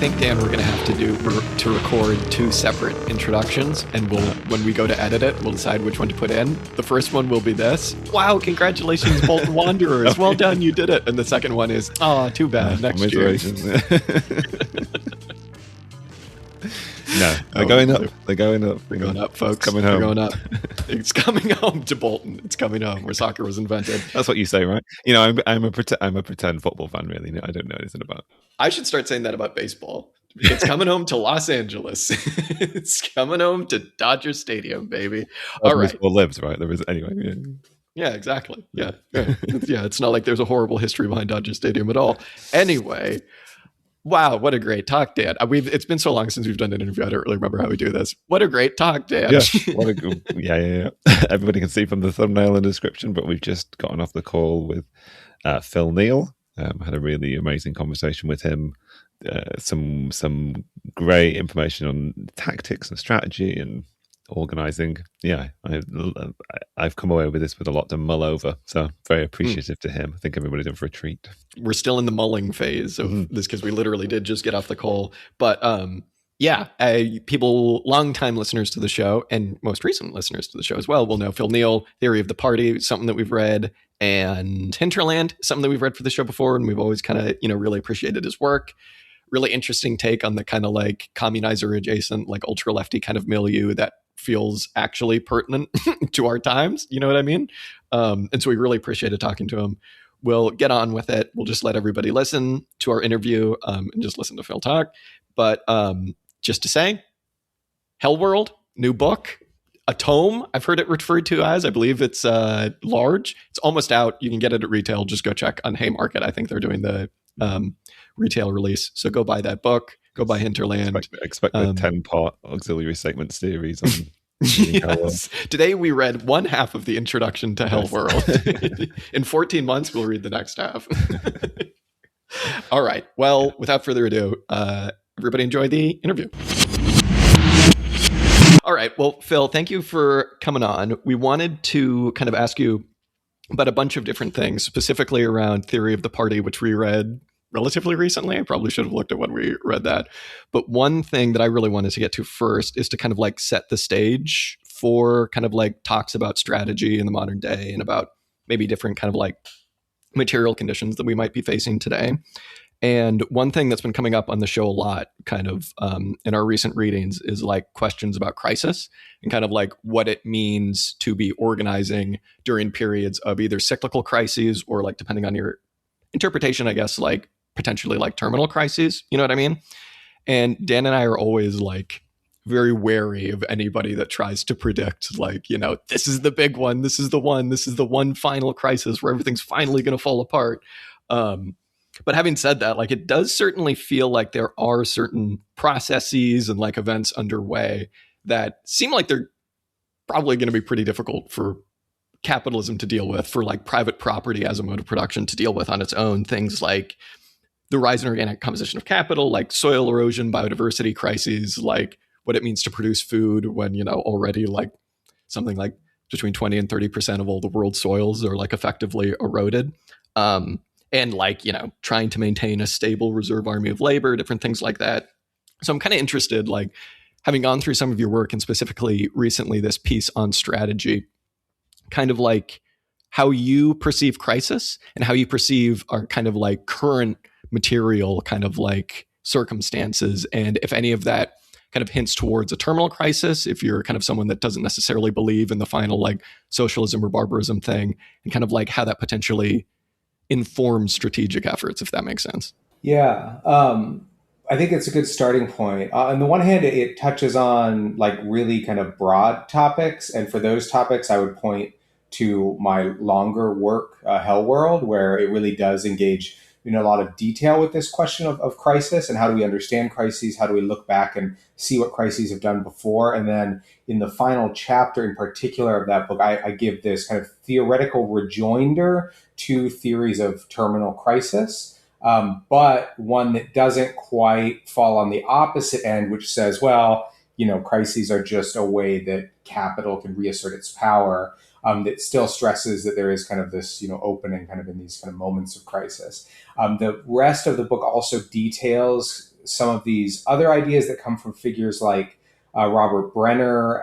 think, Dan, we're going to have to record two separate introductions, and when we go to edit it, we'll decide which one to put in. The first one will be this. Wow, congratulations, Bolton Wanderers. Well done, you did it. And the second one is, too bad, next year. No, they're going up. They're going up. They're going up, folks. It's coming home. They're going up. It's coming home to Bolton. It's coming home where soccer was invented. That's what you say, right? You know, I'm a pretend football fan, really. I don't know anything about it. I should start saying that about baseball. It's coming home to Los Angeles. It's coming home to Dodger Stadium, baby. All right. Baseball lives, right? There is anyway. Yeah, exactly. Yeah. It's not like there's a horrible history behind Dodger Stadium at all. Anyway. Wow, what a great talk, Dan. It's been so long since we've done an interview. I don't really remember how we do this. What a great talk, Dan. Yeah. Everybody can see from the thumbnail and description, but we've just gotten off the call with Phil Neel. Had a really amazing conversation with him. Some great information on tactics and strategy and organizing. Yeah, I've come away with this with a lot to mull over. So very appreciative to him. I think everybody's in for a treat. We're still in the mulling phase of this because we literally did just get off the call. But people, longtime listeners to the show and most recent listeners to the show as well will know Phil Neel, Theory of the Party, something that we've read, and Hinterland, something that we've read for the show before, and we've always kind of really appreciated his work. Really interesting take on the kind of like communizer adjacent, like ultra lefty kind of milieu that feels actually pertinent to our times. You know what I mean? And so we really appreciated talking to him. We'll get on with it. We'll just let everybody listen to our interview and just listen to Phil talk. But just to say, Hellworld, new book, a tome, I've heard it referred to as. I believe it's large. It's almost out. You can get it at retail. Just go check on Haymarket. I think they're doing the retail release. So go buy that book. Go buy Hinterland. Expect the 10-part auxiliary statement series on yes. Today we read one half of the introduction to Hellworld. In 14 months, we'll read the next half. All right. Well, without further ado, everybody enjoy the interview. All right. Well, Phil, thank you for coming on. We wanted to kind of ask you about a bunch of different things, specifically around Theory of the Party, which we read relatively recently. I probably should have looked at when we read that. But one thing that I really wanted to get to first is to kind of like set the stage for kind of like talks about strategy in the modern day and about maybe different kind of like material conditions that we might be facing today. And one thing that's been coming up on the show a lot kind of in our recent readings is like questions about crisis and kind of like what it means to be organizing during periods of either cyclical crises or like, depending on your interpretation, I guess, like potentially like terminal crises. You know what I mean? And Dan and I are always like very wary of anybody that tries to predict like, this is the big one. This is the one final crisis where everything's finally going to fall apart. But having said that, like it does certainly feel like there are certain processes and like events underway that seem like they're probably going to be pretty difficult for capitalism to deal with, for like private property as a mode of production to deal with on its own. Things like the rise in organic composition of capital, like soil erosion, biodiversity crises, like what it means to produce food when, already like something like between 20 and 30% of all the world's soils are like effectively eroded. And like, trying to maintain a stable reserve army of labor, different things like that. So I'm kind of interested, like having gone through some of your work and specifically recently this piece on strategy, kind of like how you perceive crisis and how you perceive our kind of like current material kind of like circumstances. And if any of that kind of hints towards a terminal crisis, if you're kind of someone that doesn't necessarily believe in the final like socialism or barbarism thing, and kind of like how that potentially informs strategic efforts, if that makes sense. Yeah. I think it's a good starting point. On the one hand, it touches on like really kind of broad topics. And for those topics, I would point to my longer work, Hellworld, where it really does engage in a lot of detail with this question of crisis and how do we understand crises? How do we look back and see what crises have done before? And then in the final chapter in particular of that book, I give this kind of theoretical rejoinder to theories of terminal crisis, but one that doesn't quite fall on the opposite end, which says, well, crises are just a way that capital can reassert its power. That still stresses that there is kind of this, opening kind of in these kind of moments of crisis. The rest of the book also details some of these other ideas that come from figures like Robert Brenner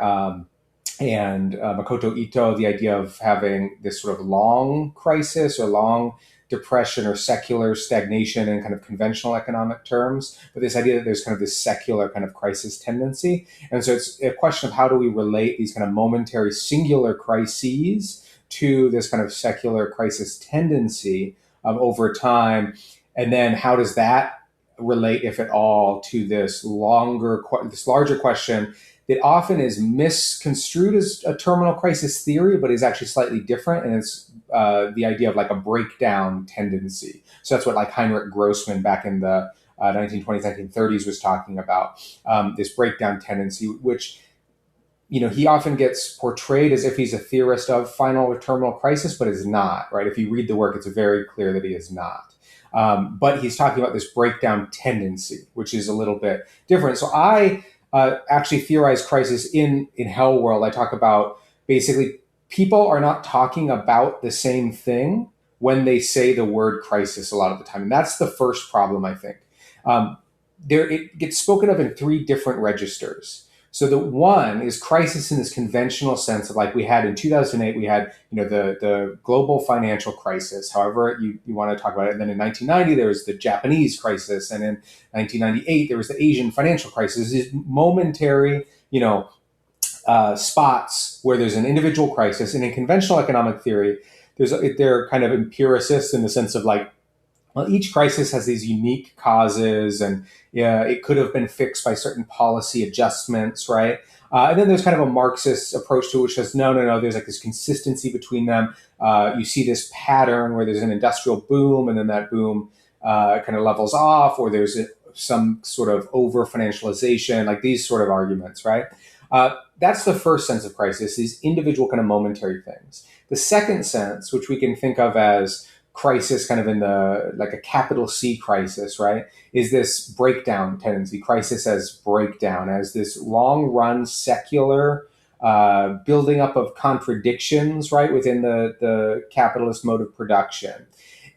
and Makoto Ito, the idea of having this sort of long crisis or long depression or secular stagnation in kind of conventional economic terms, but this idea that there's kind of this secular kind of crisis tendency. And so it's a question of how do we relate these kind of momentary singular crises to this kind of secular crisis tendency over time. And then how does that relate, if at all, to this larger question that often is misconstrued as a terminal crisis theory, but is actually slightly different. And it's the idea of like a breakdown tendency. So that's what like Heinrich Grossman back in the 1920s, 1930s was talking about, this breakdown tendency, which, you know, he often gets portrayed as if he's a theorist of final or terminal crisis, but is not, right? If you read the work, it's very clear that he is not. But he's talking about this breakdown tendency, which is a little bit different. So I actually theorize crisis in Hellworld. I talk about basically people are not talking about the same thing when they say the word crisis a lot of the time. And that's the first problem, I think. It gets spoken of in three different registers. So the one is crisis in this conventional sense of like we had in 2008, we had, you know, the global financial crisis, however you want to talk about it. And then in 1990, there was the Japanese crisis. And in 1998, there was the Asian financial crisis. These momentary, you know, spots where there's an individual crisis. And in conventional economic theory, they're kind of empiricists in the sense of like, well, each crisis has these unique causes, and it could have been fixed by certain policy adjustments, right? And then there's kind of a Marxist approach to it, which says, no, there's like this consistency between them. You see this pattern where there's an industrial boom, and then that boom kind of levels off, or there's some sort of over-financialization, like these sort of arguments, right? That's the first sense of crisis, these individual kind of momentary things. The second sense, which we can think of as crisis kind of in the like a capital C crisis, right, is this breakdown tendency, crisis as breakdown, as this long run secular building up of contradictions, right, within the capitalist mode of production.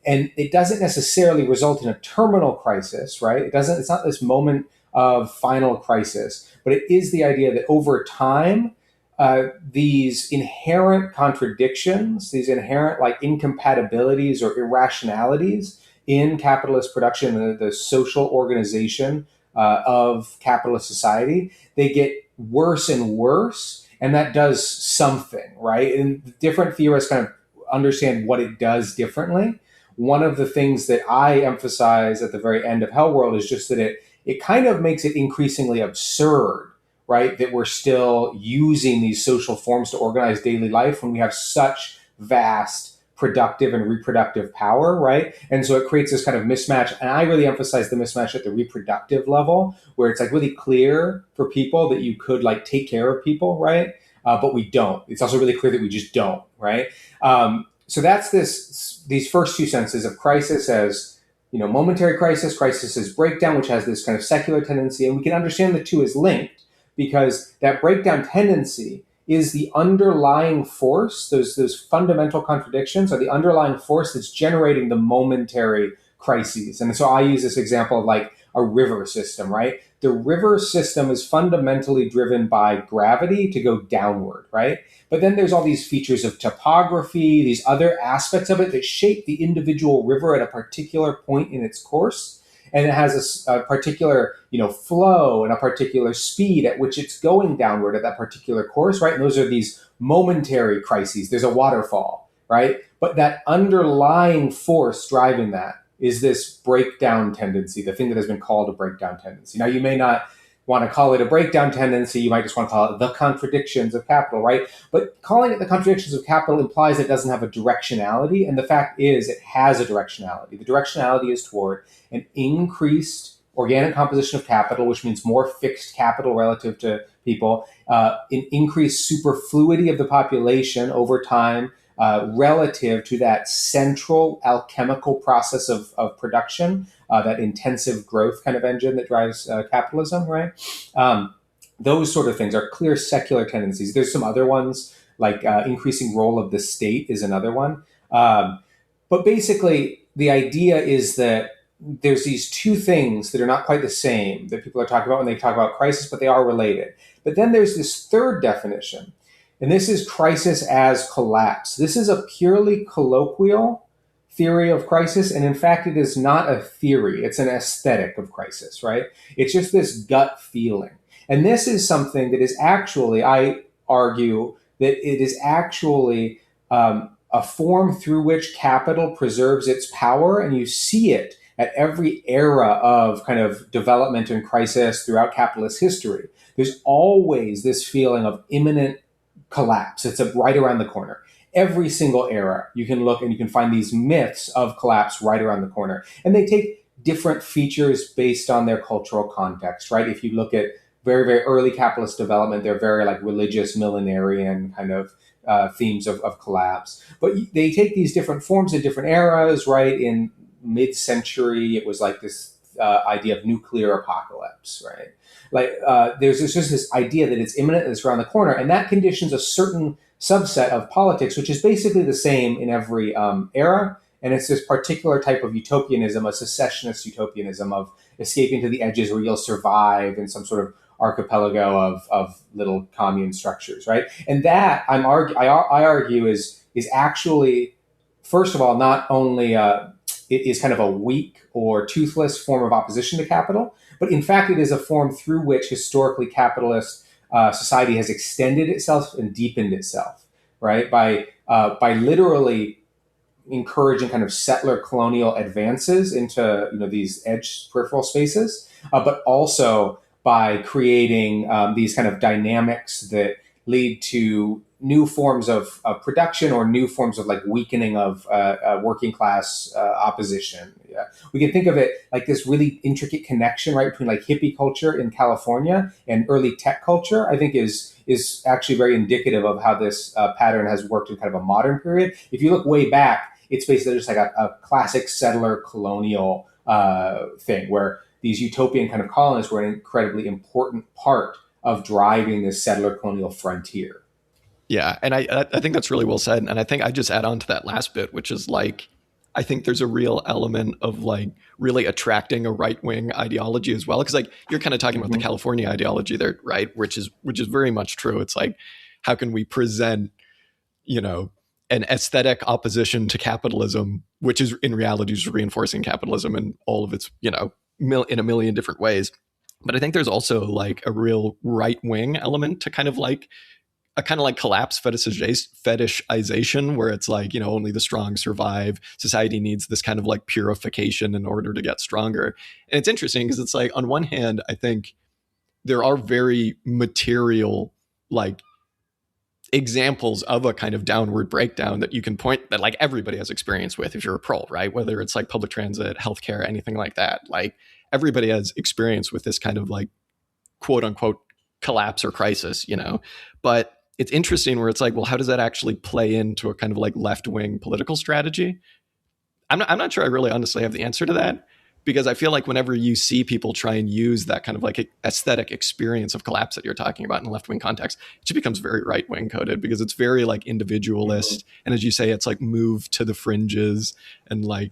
And it doesn't necessarily result in a terminal crisis, right? It's not this moment of final crisis, but it is the idea that over time, these inherent contradictions, these inherent like incompatibilities or irrationalities in capitalist production, the social organization of capitalist society, they get worse and worse, and that does something, right? And different theorists kind of understand what it does differently. One of the things that I emphasize at the very end of Hellworld is just that it kind of makes it increasingly absurd, right, that we're still using these social forms to organize daily life when we have such vast productive and reproductive power, right? And so it creates this kind of mismatch. And I really emphasize the mismatch at the reproductive level, where it's like really clear for people that you could like take care of people, right? But we don't. It's also really clear that we just don't, right? So that's these first two senses of crisis as, you know, momentary crisis as breakdown, which has this kind of secular tendency. And we can understand the two as linked, because that breakdown tendency is the underlying force. Those fundamental contradictions are the underlying force that's generating the momentary crises. And so I use this example of like a river system, right? The river system is fundamentally driven by gravity to go downward, right? But then there's all these features of topography, these other aspects of it that shape the individual river at a particular point in its course. And it has a particular, you know, flow and a particular speed at which it's going downward at that particular course, right? And those are these momentary crises. There's a waterfall, right? But that underlying force driving that is this breakdown tendency, the thing that has been called a breakdown tendency. Now, you may not want to call it a breakdown tendency. You might just want to call it the contradictions of capital, right? But calling it the contradictions of capital implies it doesn't have a directionality. And the fact is it has a directionality. The directionality is toward an increased organic composition of capital, which means more fixed capital relative to people, an increased superfluity of the population over time, relative to that central alchemical process of production, that intensive growth kind of engine that drives capitalism, right? Those sort of things are clear secular tendencies. There's some other ones, like increasing role of the state is another one. But basically, the idea is that there's these two things that are not quite the same that people are talking about when they talk about crisis, but they are related. But then there's this third definition, and this is crisis as collapse. This is a purely colloquial theory of crisis, and in fact, it is not a theory. It's an aesthetic of crisis, right? It's just this gut feeling. And this is something that is actually, I argue, that it is actually a form through which capital preserves its power, and you see it at every era of kind of development and crisis throughout capitalist history. There's always this feeling of imminent collapse. It's right around the corner. Every single era, you can look and you can find these myths of collapse right around the corner. And they take different features based on their cultural context, right? If you look at very, very early capitalist development, they're very like religious, millenarian kind of themes of collapse. But they take these different forms in different eras, right? In mid-century, it was like this idea of nuclear apocalypse, right? Like there's just this idea that it's imminent, it's around the corner, and that conditions a certain subset of politics, which is basically the same in every era. And it's this particular type of utopianism, a secessionist utopianism of escaping to the edges where you'll survive in some sort of archipelago of little commune structures, right? And that I argue is actually, first of all, not only it is kind of a weak or toothless form of opposition to capital, but in fact, it is a form through which historically capitalist society has extended itself and deepened itself, right? By literally encouraging kind of settler colonial advances into these edge peripheral spaces, but also by creating these kind of dynamics that lead to new forms of production or new forms of like weakening of working class opposition. Yeah. We can think of it like this really intricate connection, right, between like hippie culture in California and early tech culture. I think is actually very indicative of how this pattern has worked in kind of a modern period. If you look way back, it's basically just like a classic settler colonial thing where these utopian kind of colonists were an incredibly important part of driving this settler colonial frontier. Yeah, and I think that's really well said. And I think I just add on to that last bit, which is like, I think there's a real element of like really attracting a right-wing ideology as well. Because like you're kind of talking about the California ideology there, right? Which is very much true. It's like, how can we present, an aesthetic opposition to capitalism, which is in reality just reinforcing capitalism and all of its, in a million different ways. But I think there's also like a real right-wing element to kind of like collapse fetishization where it's like, only the strong survive. Society needs this kind of like purification in order to get stronger. And it's interesting because it's like, on one hand, I think there are very material like examples of a kind of downward breakdown that you can point that like everybody has experience with if you're a pro, right? Whether it's like public transit, healthcare, anything like that. Like everybody has experience with this kind of like quote unquote collapse or crisis, but it's interesting where it's like, well, how does that actually play into a kind of like left-wing political strategy? I'm not sure I really honestly have the answer to that, because I feel like whenever you see people try and use that kind of like aesthetic experience of collapse that you're talking about in a left-wing context, it just becomes very right-wing coded because it's very like individualist. Mm-hmm. And as you say, it's like move to the fringes and like,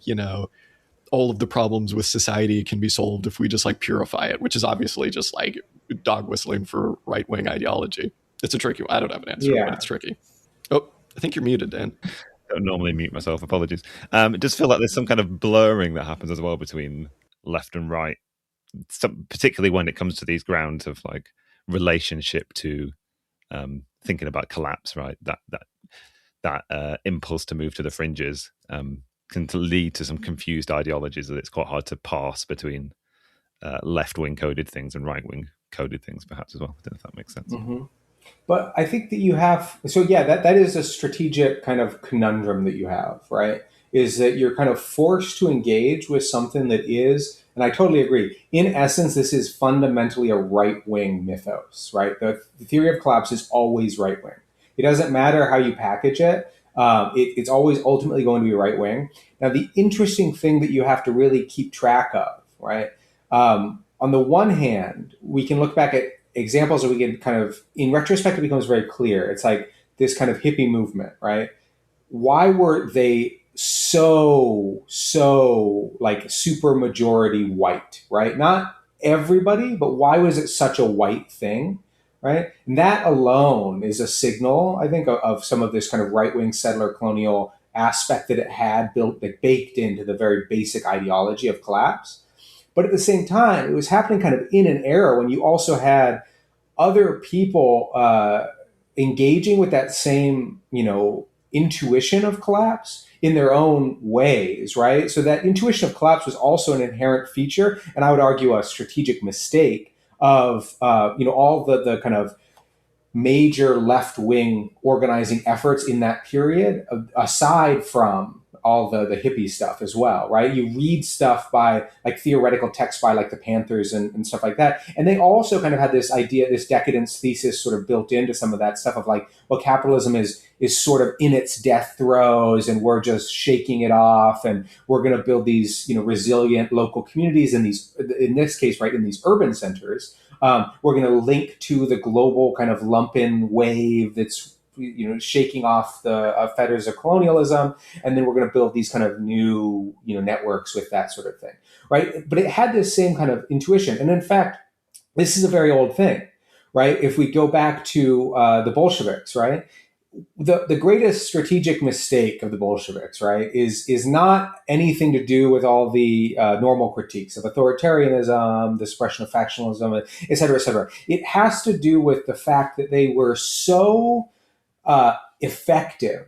all of the problems with society can be solved if we just like purify it, which is obviously just like dog whistling for right-wing ideology. It's a tricky one. I don't have an answer, but it's tricky. Oh, I think you're muted, Dan. I don't normally mute myself. Apologies. It does feel like there's some kind of blurring that happens as well between left and right, particularly when it comes to these grounds of like relationship to thinking about collapse, right? That impulse to move to the fringes can lead to some confused ideologies that it's quite hard to pass between left-wing coded things and right-wing coded things, perhaps as well. I don't know if that makes sense. Mm-hmm. But I think that you have, that is a strategic kind of conundrum that you have, right? Is that you're kind of forced to engage with something that is, and I totally agree, in essence, this is fundamentally a right-wing mythos, right? The theory of collapse is always right-wing. It doesn't matter how you package it. It's always ultimately going to be right-wing. Now, the interesting thing that you have to really keep track of, right? On the one hand, we can look back at examples that we can kind of, in retrospect, it becomes very clear. It's like this kind of hippie movement, right? Why were they so like super majority white, right? Not everybody, but why was it such a white thing, right? And that alone is a signal, I think, of some of this kind of right wing settler colonial aspect that it had built, like baked into the very basic ideology of collapse. But at the same time, it was happening kind of in an era when you also had other people engaging with that same, intuition of collapse in their own ways, right? So that intuition of collapse was also an inherent feature, and I would argue a strategic mistake of, all the kind of major left wing organizing efforts in that period, aside from all the hippie stuff as well, right? You read stuff by like theoretical texts by like the Panthers and stuff like that. And they also kind of had this idea, this decadence thesis sort of built into some of that stuff of like, well, capitalism is sort of in its death throes and we're just shaking it off and we're going to build these, resilient local communities in these, in this case, right, in these urban centers. We're going to link to the global kind of lumpen wave that's shaking off the fetters of colonialism, and then we're going to build these kind of new networks with that sort of thing, right? But it had this same kind of intuition, and in fact, this is a very old thing, right? If we go back to the Bolsheviks, right? The greatest strategic mistake of the Bolsheviks, right, is not anything to do with all the normal critiques of authoritarianism, the suppression of factionalism, et cetera, et cetera. It has to do with the fact that they were so effective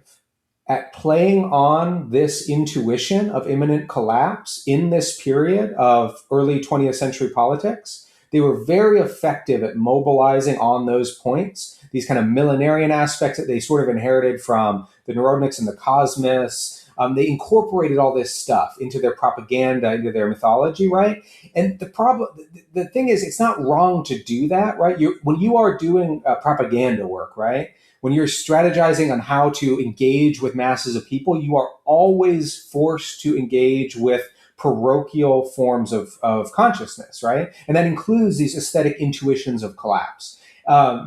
at playing on this intuition of imminent collapse in this period of early 20th century politics. They were very effective at mobilizing on those points, these kind of millenarian aspects that they sort of inherited from the Narodniks and the Cosmists. They incorporated all this stuff into their propaganda, into their mythology, right? And the thing is, it's not wrong to do that, right? When you are doing propaganda work, right? When you're strategizing on how to engage with masses of people, you are always forced to engage with parochial forms of consciousness, right? And that includes these aesthetic intuitions of collapse.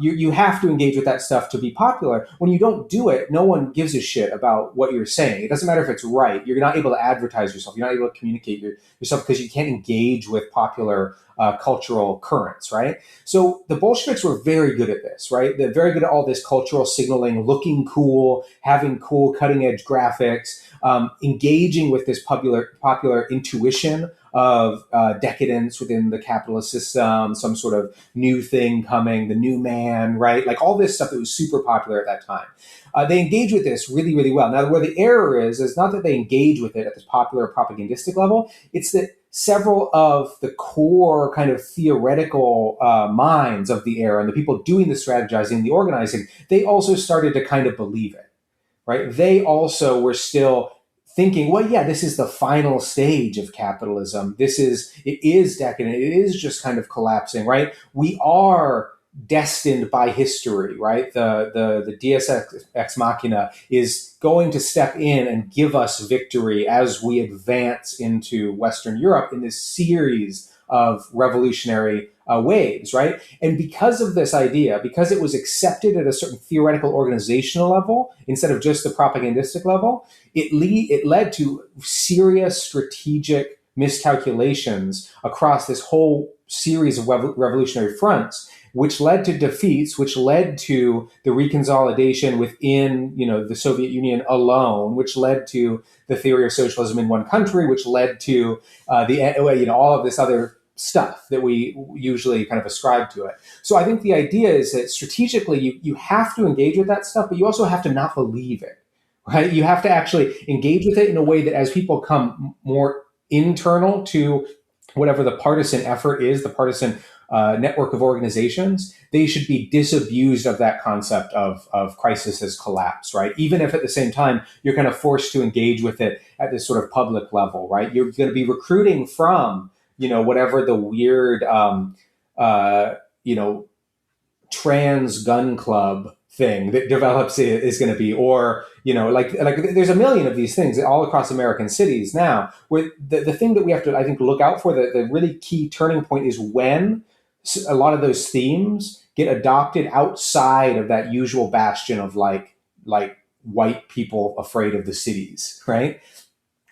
You have to engage with that stuff to be popular. When you don't do it, no one gives a shit about what you're saying. It doesn't matter if it's right. You're not able to advertise yourself. You're not able to communicate yourself because you can't engage with popular cultural currents, right? So the Bolsheviks were very good at this, right? They're very good at all this cultural signaling, looking cool, having cool cutting edge graphics, engaging with this popular intuition of decadence within the capitalist system, some sort of new thing coming, the new man, right? Like all this stuff that was super popular at that time. They engage with this really, really well. Now, where the error is not that they engage with it at this popular propagandistic level. It's that several of the core kind of theoretical minds of the era and the people doing the strategizing, the organizing, they also started to kind of believe it, right? They also were still thinking, well, yeah, this is the final stage of capitalism. It is decadent. It is just kind of collapsing, right? We are destined by history, right? The Deus ex machina is going to step in and give us victory as we advance into Western Europe in this series of revolutionary waves, right? And because of this idea, because it was accepted at a certain theoretical organizational level instead of just the propagandistic level, it led to serious strategic miscalculations across this whole series of revolutionary fronts, which led to defeats, which led to the reconsolidation within, the Soviet Union alone, which led to the theory of socialism in one country, which led to all of this other stuff that we usually kind of ascribe to it. So I think the idea is that strategically you have to engage with that stuff, but you also have to not believe it, right? You have to actually engage with it in a way that as people come more internal to whatever the partisan effort is, the partisan network of organizations, they should be disabused of that concept of crisis as collapse, right? Even if at the same time you're kind of forced to engage with it at this sort of public level, right? You're going to be recruiting from, whatever the weird, trans gun club thing that develops is going to be, or like there's a million of these things all across American cities now. Where the thing that we have to, I think, look out for, the really key turning point is when a lot of those themes get adopted outside of that usual bastion of like white people afraid of the cities, right?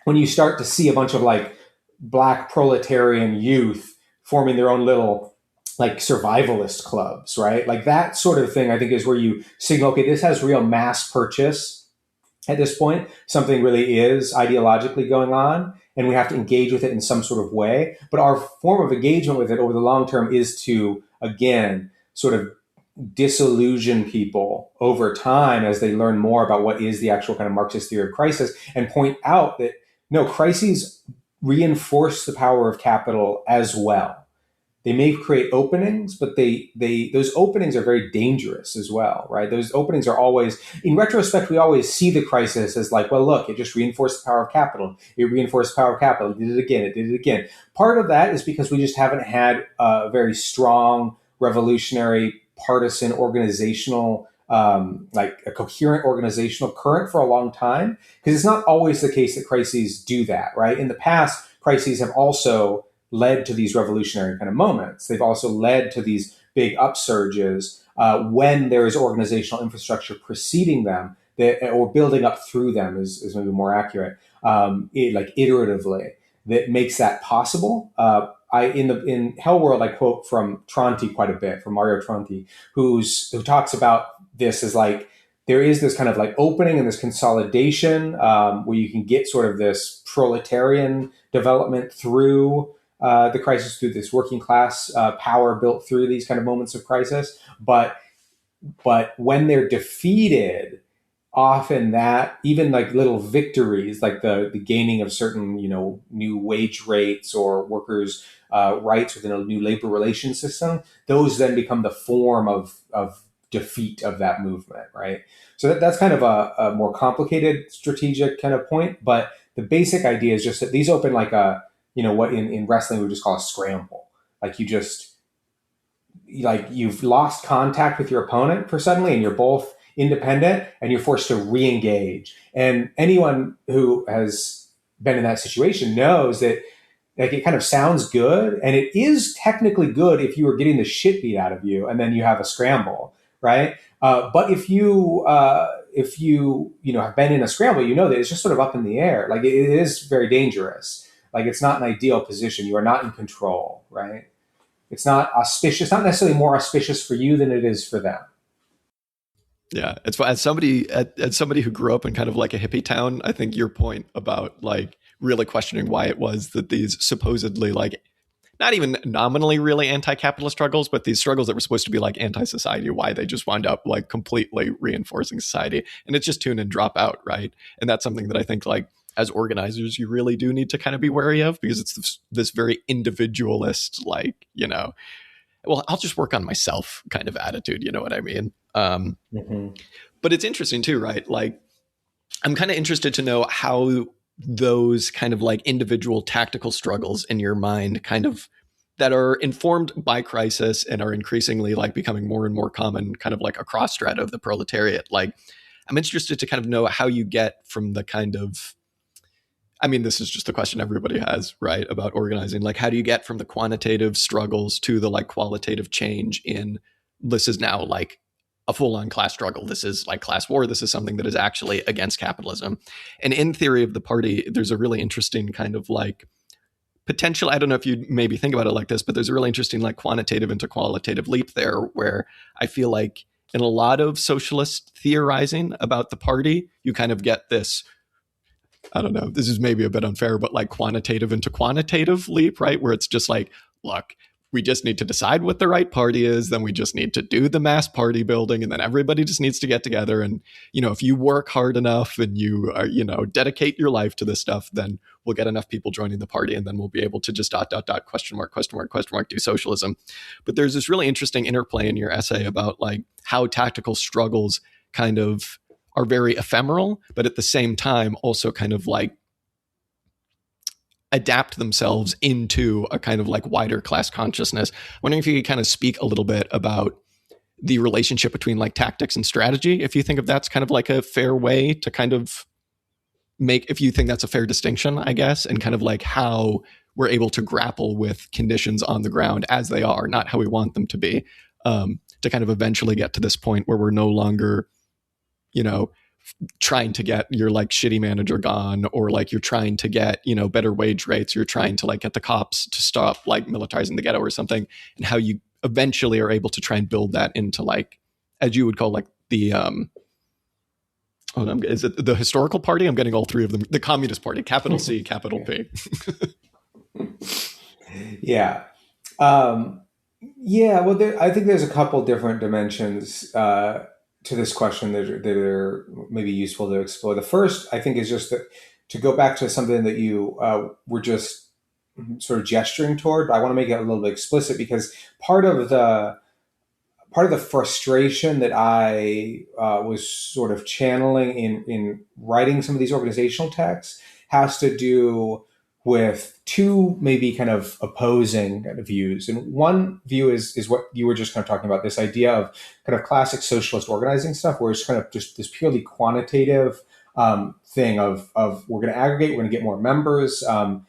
When you start to see a bunch of like black proletarian youth forming their own little like survivalist clubs, right? Like that sort of thing, I think is where you signal, okay, this has real mass purchase at this point. Something really is ideologically going on, and we have to engage with it in some sort of way. But our form of engagement with it over the long term is to, again, sort of disillusion people over time as they learn more about what is the actual kind of Marxist theory of crisis, and point out that no, crises reinforce the power of capital as well. They may create openings, but those openings are very dangerous as well, right? Those openings are always, in retrospect, we always see the crisis as like, well, look, it just reinforced the power of capital. It reinforced the power of capital. It did it again. It did it again. Part of that is because we just haven't had a very strong revolutionary partisan organizational, like a coherent organizational current for a long time. Because it's not always the case that crises do that, right? In the past, crises have also led to these revolutionary kind of moments. They've also led to these big upsurges when there is organizational infrastructure preceding them or building up through them is maybe more accurate, like iteratively, that makes that possible. In Hellworld, I quote from Tronti quite a bit, from Mario Tronti, who talks about this as like, there is this kind of like opening and this consolidation where you can get sort of this proletarian development through the crisis, through this working class power built through these kind of moments of crisis. But when they're defeated, often that even like little victories, like the gaining of certain, new wage rates or workers' rights within a new labor relations system, those then become the form of defeat of that movement, right? So that's kind of a more complicated strategic kind of point. But the basic idea is just that these open like a, what in wrestling we would just call a scramble. Like you've lost contact with your opponent for suddenly, and you're both independent, and you're forced to re-engage. And anyone who has been in that situation knows that like it kind of sounds good, and it is technically good if you were getting the shit beat out of you, and then you have a scramble, right? But if you have been in a scramble, you know that it's just sort of up in the air. Like it is very dangerous. Like it's not an ideal position. You are not in control, right? It's not auspicious. Not necessarily more auspicious for you than it is for them. Yeah, it's as somebody who grew up in kind of like a hippie town. I think your point about like really questioning why it was that these supposedly like not even nominally really anti-capitalist struggles, but these struggles that were supposed to be like anti-society, why they just wound up like completely reinforcing society, and it's just tune and drop out, right? And that's something that I think like as organizers, you really do need to kind of be wary of, because it's this very individualist, like, well, I'll just work on myself kind of attitude. You know what I mean? But it's interesting too, right? Like, I'm kind of interested to know how those kind of like individual tactical struggles in your mind kind of that are informed by crisis and are increasingly like becoming more and more common kind of like across strata of the proletariat. Like, I'm interested to kind of know how you get from the kind of, I mean, this is just the question everybody has, right, about organizing. Like, how do you get from the quantitative struggles to the like qualitative change in this is now like a full-on class struggle. This is like class war. This is something that is actually against capitalism. And in Theory of the Party, there's a really interesting kind of like potential, I don't know if you maybe think about it like this, but there's a really interesting like quantitative into qualitative leap there, where I feel like in a lot of socialist theorizing about the party, you kind of get this, I don't know, this is maybe a bit unfair, but like quantitative into quantitative leap, right? Where it's just like, look, we just need to decide what the right party is. Then we just need to do the mass party building. And then everybody just needs to get together. And, if you work hard enough and you are, dedicate your life to this stuff, then we'll get enough people joining the party. And then we'll be able to just ... question mark, do socialism. But there's this really interesting interplay in your essay about like how tactical struggles kind of are very ephemeral, but at the same time also kind of like adapt themselves into a kind of like wider class consciousness. I'm wondering if you could kind of speak a little bit about the relationship between like tactics and strategy, if you think of that's kind of like a fair way to kind of make, if you think that's a fair distinction, I guess, and kind of like how we're able to grapple with conditions on the ground as they are, not how we want them to be, to kind of eventually get to this point where we're no longer, trying to get your like shitty manager gone, or like you're trying to get, better wage rates, you're trying to like get the cops to stop like militarizing the ghetto or something, and how you eventually are able to try and build that into like, as you would call like the is it the historical party? I'm getting all three of them. The Communist Party, capital C, capital P. Yeah. Well, I think there's a couple different dimensions to this question that are maybe useful to explore. The first, I think, is just to go back to something that you were just sort of gesturing toward. But I want to make it a little bit explicit, because part of the frustration that I was sort of channeling in writing some of these organizational texts has to do with two maybe kind of opposing kind of views. And one view is what you were just kind of talking about, this idea of kind of classic socialist organizing stuff, where it's kind of just this purely quantitative thing of we're going to aggregate, we're going to get more members, and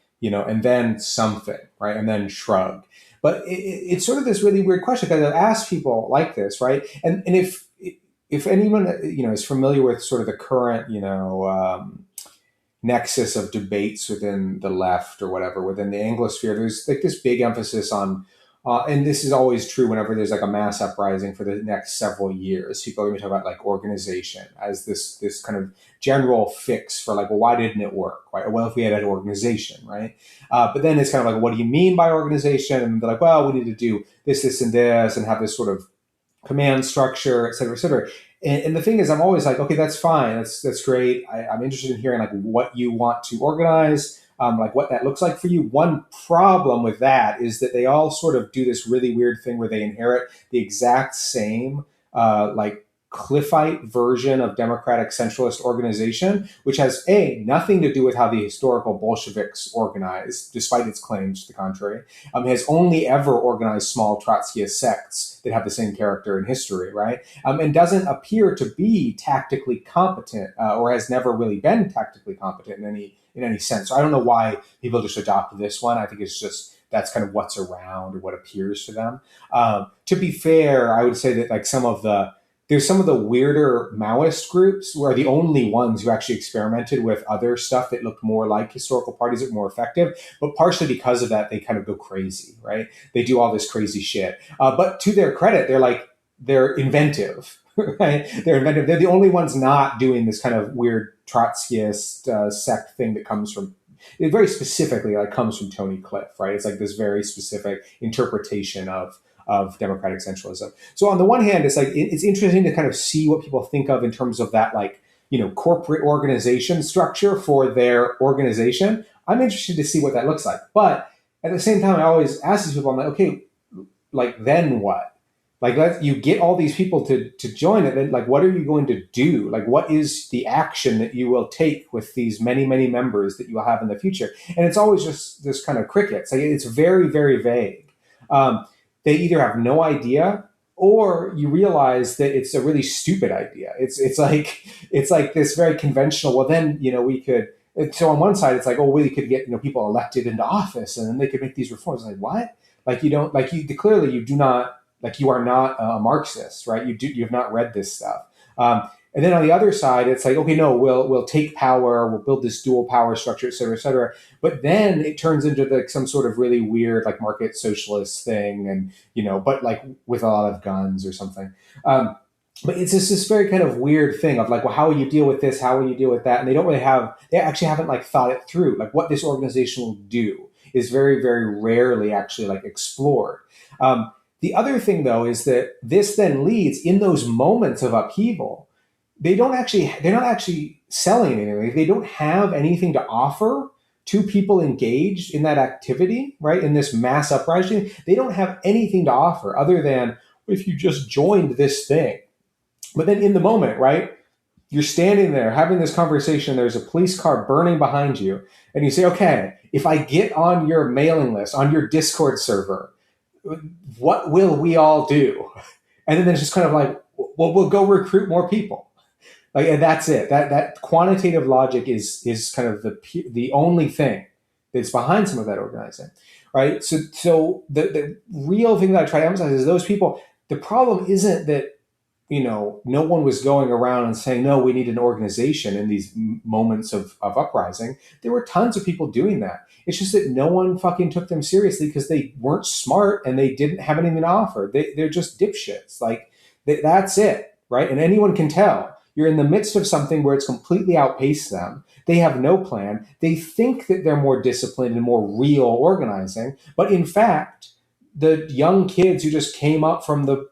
then something, right? And then shrug. But it's sort of this really weird question, because I've asked people like this, right? And if anyone is familiar with sort of the current nexus of debates within the left or whatever, within the Anglosphere, there's like this big emphasis on, and this is always true whenever there's like a mass uprising for the next several years, people are going to talk about like organization as this kind of general fix for like, well, why didn't it work? Right? Well, if we had an organization, right? But then it's kind of like, what do you mean by organization? And they're like, well, we need to do this, and this, and have this sort of command structure, et cetera, et cetera. And the thing is, I'm always like, okay, that's fine. That's great. I'm interested in hearing like what you want to organize, like what that looks like for you. One problem with that is that they all sort of do this really weird thing where they inherit the exact same like Cliffite version of democratic centralist organization, which has nothing to do with how the historical Bolsheviks organized, despite its claims to the contrary. Has only ever organized small Trotskyist sects that have the same character in history, right? And doesn't appear to be tactically competent, or has never really been tactically competent in any sense. So I don't know why people just adopt this one. I think it's just that's kind of what's around or what appears to them. To be fair, I would say that like there's some of the weirder Maoist groups who are the only ones who actually experimented with other stuff that looked more like historical parties that were more effective. But partially because of that, they kind of go crazy, right? They do all this crazy shit. But to their credit, they're inventive, right? They're inventive. They're the only ones not doing this kind of weird Trotskyist sect thing that comes from, it very specifically like comes from Tony Cliff, right? It's like this very specific interpretation of democratic centralism. So on the one hand, it's like it's interesting to kind of see what people think of in terms of that, like, corporate organization structure for their organization. I'm interested to see what that looks like. But at the same time, I always ask these people, I'm like, okay, like then what? Like you get all these people to join it, then like what are you going to do? Like what is the action that you will take with these many, many members that you will have in the future? And it's always just this kind of crickets. Like it's very, very vague. They either have no idea, or you realize that it's a really stupid idea. It's like this very conventional. Well, then we could. So on one side, it's like, oh, we could get people elected into office, and then they could make these reforms. Like what? Like you don't like you clearly you do not like you are not a Marxist, right? You have not read this stuff. And then on the other side, it's like, okay, no, we'll take power, we'll build this dual power structure, et cetera, et cetera. But then it turns into like some sort of really weird like market socialist thing, and but like with a lot of guns or something. But it's just this very kind of weird thing of like, well, how will you deal with this? How will you deal with that? And they actually haven't like thought it through. Like what this organization will do is very, very rarely actually like explored. The other thing though is that this then leads in those moments of upheaval. They're not actually selling anything. They don't have anything to offer to people engaged in that activity, right? In this mass uprising, they don't have anything to offer other than if you just joined this thing. But then in the moment, right, you're standing there having this conversation, there's a police car burning behind you, and you say, okay, if I get on your mailing list, on your Discord server, what will we all do? And then it's just kind of like, well, we'll go recruit more people. Like, and that's it. That quantitative logic is kind of the only thing that's behind some of that organizing, right? So the real thing that I try to emphasize is those people. The problem isn't that no one was going around and saying, no, we need an organization in these moments of uprising. There were tons of people doing that. It's just that no one fucking took them seriously because they weren't smart and they didn't have anything to offer. They're just dipshits. Like, that's it, right? And anyone can tell. You're in the midst of something where it's completely outpaced them. They have no plan. They think that they're more disciplined and more real organizing. But in fact, the young kids who just came up from the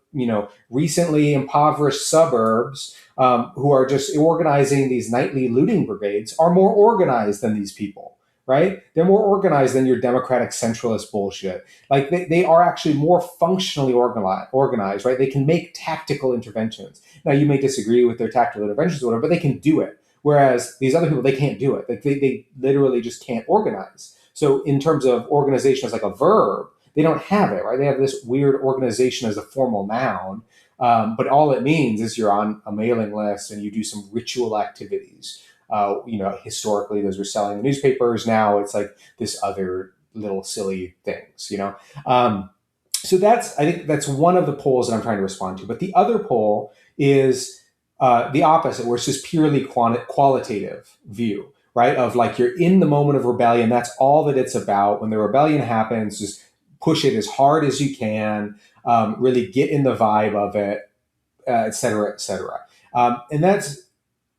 recently impoverished suburbs, who are just organizing these nightly looting brigades, are more organized than these people, right? They're more organized than your democratic centralist bullshit. Like, they are actually more functionally organized, right? They can make tactical interventions. Now, you may disagree with their tactical interventions or whatever, but they can do it. Whereas these other people, they can't do it. Like, they literally just can't organize. So in terms of organization as like a verb, they don't have it, right? They have this weird organization as a formal noun, but all it means is you're on a mailing list and you do some ritual activities. Historically, those were selling the newspapers. Now it's like this other little silly things. So I think that's one of the polls that I'm trying to respond to. But the other poll is the opposite, where it's just purely qualitative view, right? Of like, you're in the moment of rebellion. That's all that it's about. When the rebellion happens, just push it as hard as you can, really get in the vibe of it, et cetera, et cetera. And that's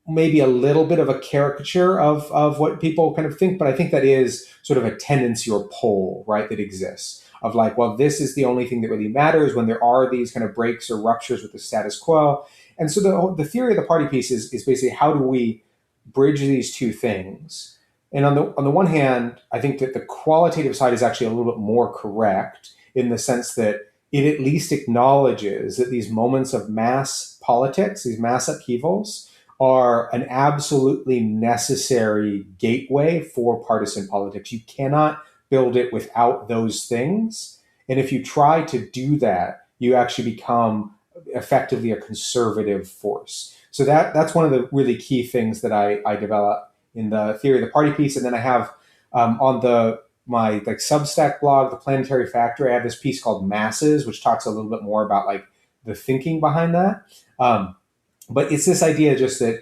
maybe a little bit of a caricature of what people kind of think, but I think that is sort of a tendency or pull, right, that exists of like, well, this is the only thing that really matters when there are these kind of breaks or ruptures with the status quo. And so the theory of the party piece is basically, how do we bridge these two things? And on the one hand, I think that the qualitative side is actually a little bit more correct, in the sense that it at least acknowledges that these moments of mass politics, these mass upheavals, are an absolutely necessary gateway for partisan politics. You cannot build it without those things. And if you try to do that, you actually become effectively a conservative force. So that's one of the really key things that I develop in the theory of the party piece. And then I have on my like Substack blog, The Planetary Factory, I have this piece called Masses, which talks a little bit more about like the thinking behind that. But it's this idea just that,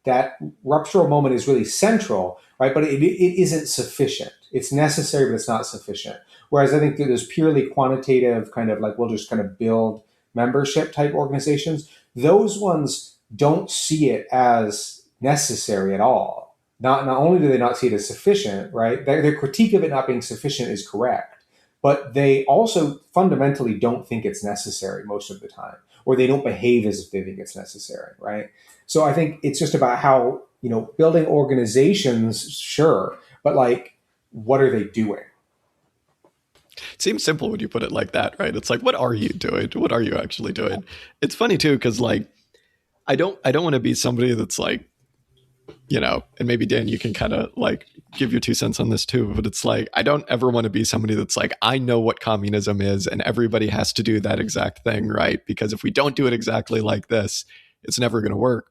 that ruptural moment is really central, right? But it isn't sufficient. It's necessary, but it's not sufficient. Whereas I think that there's purely quantitative kind of like, we'll just kind of build membership type organizations. Those ones don't see it as necessary at all. Not only do they not see it as sufficient, right? Their critique of it not being sufficient is correct, but they also fundamentally don't think it's necessary most of the time, or they don't behave as if they think it's necessary, right? So I think it's just about how, building organizations, sure, but like, what are they doing? It seems simple when you put it like that, right? It's like, what are you doing? What are you actually doing? It's funny too, because like, I don't want to be somebody that's like, and maybe Dan, you can kind of like give your 2 cents on this too, but it's like, I don't ever want to be somebody that's like, I know what communism is and everybody has to do that exact thing, right? Because if we don't do it exactly like this, it's never going to work.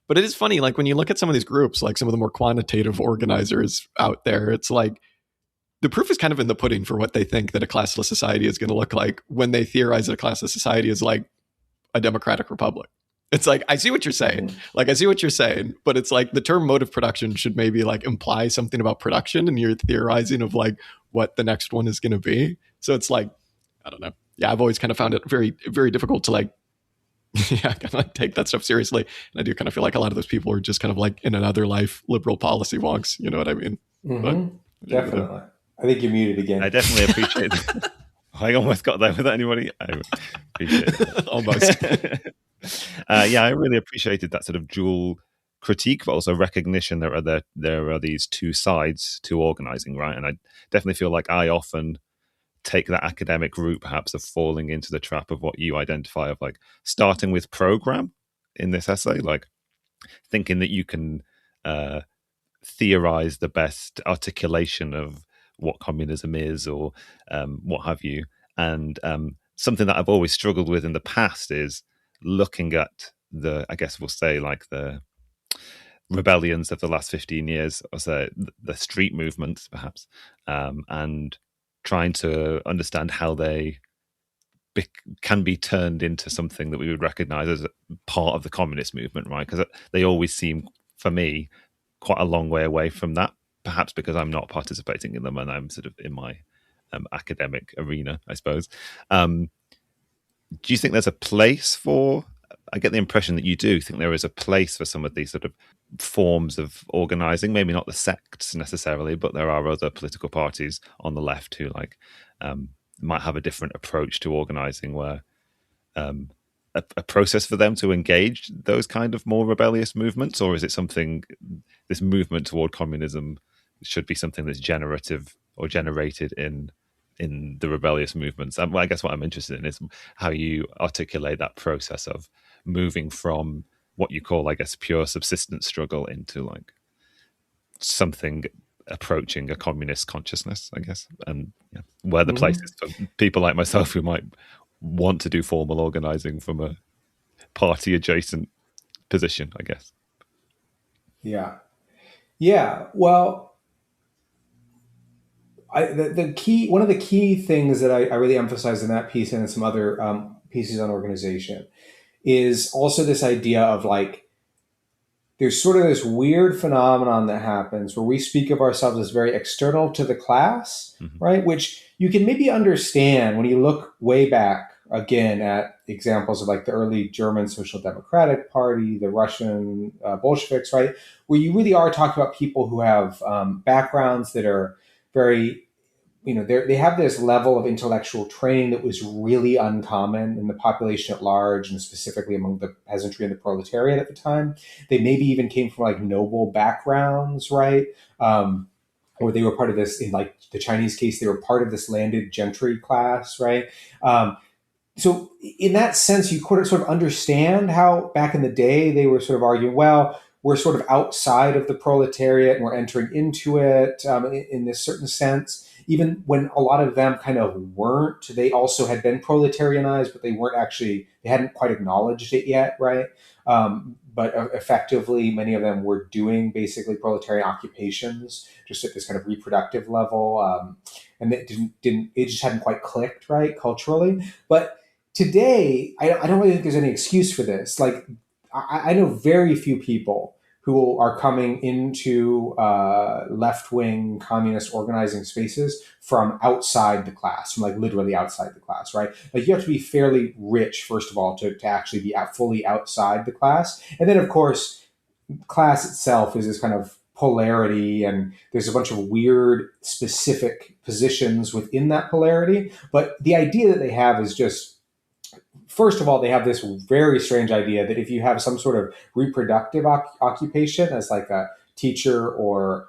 But it is funny, like when you look at some of these groups, like some of the more quantitative organizers out there, it's like the proof is kind of in the pudding for what they think that a classless society is going to look like when they theorize that a classless society is like a democratic republic. It's like, I see what you're saying. Like, I see what you're saying, but it's like the term mode of production should maybe like imply something about production, and you're theorizing of like what the next one is going to be. So it's like, I don't know. Yeah, I've always kind of found it very, very difficult to like, kind of like take that stuff seriously. And I do kind of feel like a lot of those people are just kind of like in another life liberal policy wonks. You know what I mean? Mm-hmm. Definitely. I think you're muted again. I definitely appreciate it. I almost got there with anybody. I appreciate it. Almost. I really appreciated that sort of dual critique, but also recognition that there are these two sides to organizing, right? And I definitely feel like I often take that academic route, perhaps, of falling into the trap of what you identify of like starting with program in this essay, like thinking that you can theorize the best articulation of what communism is or what have you. And something that I've always struggled with in the past is looking at I guess we'll say like the rebellions of the last 15 years, or say the street movements perhaps, and trying to understand how they can be turned into something that we would recognize as part of the communist movement, right? Because they always seem, for me, quite a long way away from that, perhaps because I'm not participating in them and I'm sort of in my academic arena, I suppose. Do you think there's a place for, I get the impression that you do think there is a place for some of these sort of forms of organizing, maybe not the sects necessarily, but there are other political parties on the left who might have a different approach to organizing, where a process for them to engage those kind of more rebellious movements? Or is it something, this movement toward communism should be something that's generative or generated in the rebellious movements? I guess what I'm interested in is how you articulate that process of moving from what you call, I guess, pure subsistence struggle into like something approaching a communist consciousness, I guess, and where the place is for people like myself who might want to do formal organizing from a party adjacent position, I guess. Yeah. Well, one of the key things that I really emphasize in that piece and in some other pieces on organization is also this idea of like, there's sort of this weird phenomenon that happens where we speak of ourselves as very external to the class, right? Which you can maybe understand when you look way back again at examples of like the early German Social Democratic Party, the Russian Bolsheviks, right? Where you really are talking about people who have backgrounds that are very, they have this level of intellectual training that was really uncommon in the population at large, and specifically among the peasantry and the proletariat at the time. They maybe even came from like noble backgrounds, right? Or they were part of this, in like the Chinese case, they were part of this landed gentry class, right? So in that sense, you could sort of understand how back in the day they were sort of arguing, well, we're sort of outside of the proletariat and we're entering into it in this certain sense. Even when a lot of them kind of weren't, they also had been proletarianized, but they hadn't quite acknowledged it yet, right? But effectively, many of them were doing basically proletarian occupations, just at this kind of reproductive level. And it it just hadn't quite clicked, right, culturally. But today, I don't really think there's any excuse for this. Like, I know very few people who are coming into left-wing communist organizing spaces from outside the class, from like literally outside the class, right? Like you have to be fairly rich, first of all, to actually be fully outside the class. And then, of course, class itself is this kind of polarity, and there's a bunch of weird specific positions within that polarity. But the idea that they have is just, first of all, they have this very strange idea that if you have some sort of reproductive occupation as like a teacher or,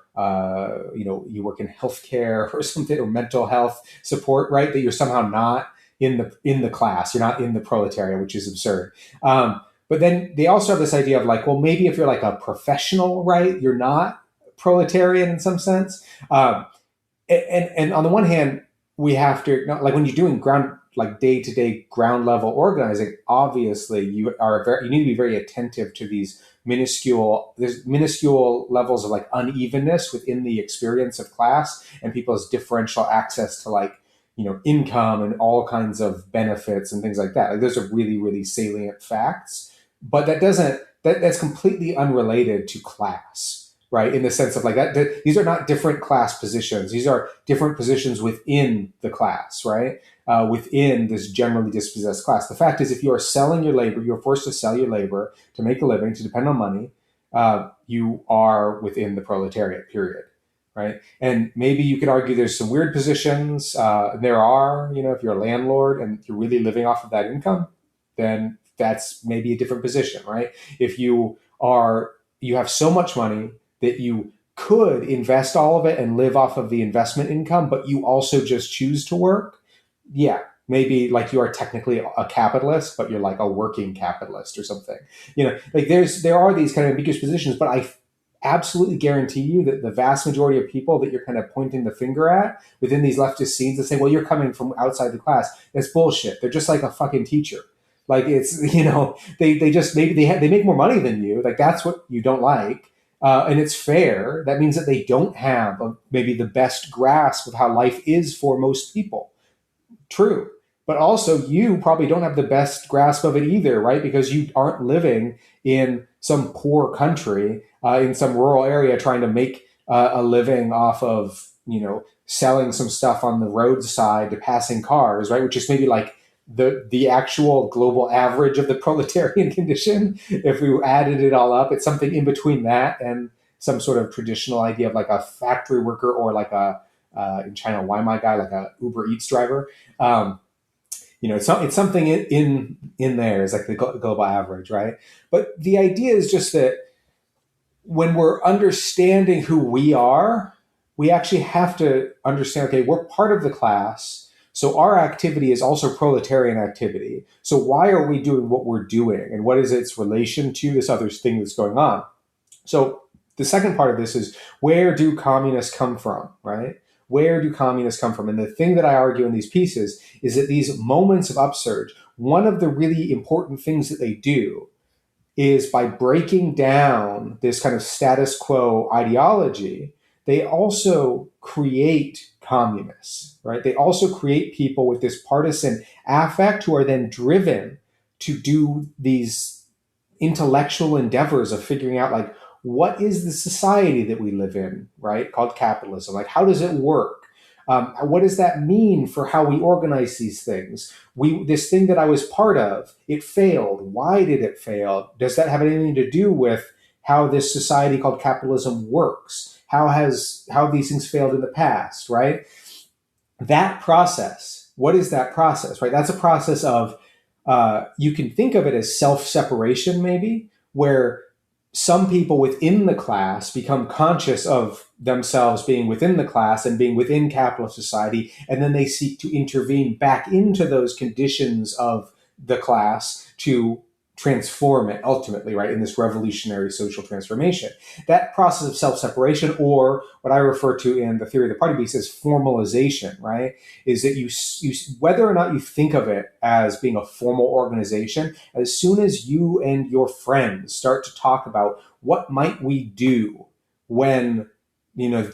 you work in healthcare or something, or mental health support, right, that you're somehow not in the class, you're not in the proletariat, which is absurd. But then they also have this idea of like, well, maybe if you're like a professional, right, you're not proletarian in some sense. And on the one hand, we have to, like when you're doing like day-to-day ground level organizing, obviously you need to be very attentive to there's minuscule levels of like unevenness within the experience of class and people's differential access to like, income and all kinds of benefits and things like that. Like those are really, really salient facts, but that's completely unrelated to class. Right, in the sense of like that, these are not different class positions. These are different positions within the class, right? Within this generally dispossessed class. The fact is, if you are selling your labor, you're forced to sell your labor to make a living, to depend on money. You are within the proletariat, period, right? And maybe you could argue there's some weird positions. There are, if you're a landlord and you're really living off of that income, then that's maybe a different position, right? If you have so much money that you could invest all of it and live off of the investment income, but you also just choose to work. Yeah, maybe like you are technically a capitalist, but you're like a working capitalist or something. Like there are these kind of ambiguous positions, but I absolutely guarantee you that the vast majority of people that you're kind of pointing the finger at within these leftist scenes that say, well, you're coming from outside the class, that's bullshit. They're just like a fucking teacher. Like it's, they just, maybe they make more money than you. Like that's what you don't like. And it's fair. That means that they don't have maybe the best grasp of how life is for most people. True. but also you probably don't have the best grasp of it either, right? Because you aren't living in some poor country, in some rural area, trying to make a living off of, selling some stuff on the roadside to passing cars, right? Which is maybe like the actual global average of the proletarian condition. If we added it all up, it's something in between that and some sort of traditional idea of like a factory worker, or like a in China, Waimai guy, like a Uber Eats driver. It's something in there is like the global average, right? But the idea is just that when we're understanding who we are, we actually have to understand, okay, we're part of the class. So our activity is also proletarian activity. So why are we doing what we're doing? And what is its relation to this other thing that's going on? So the second part of this is, where do communists come from, right? Where do communists come from? And the thing that I argue in these pieces is that these moments of upsurge, one of the really important things that they do is, by breaking down this kind of status quo ideology, they also create communists, right? They also create people with this partisan affect who are then driven to do these intellectual endeavors of figuring out, like, what is the society that we live in, right? Called capitalism. Like, how does it work? What does that mean for how we organize these things? This thing that I was part of, it failed. Why did it fail? Does that have anything to do with how this society called capitalism works? How these things failed in the past, right? That process, what is that process, right? That's a process of, you can think of it as self-separation, maybe, where some people within the class become conscious of themselves being within the class and being within capitalist society, and then they seek to intervene back into those conditions of the class to transform it ultimately, right, in this revolutionary social transformation. That process of self-separation, or what I refer to in the theory of the party beast as formalization, right, is that you whether or not you think of it as being a formal organization, as soon as you and your friends start to talk about what might we do when,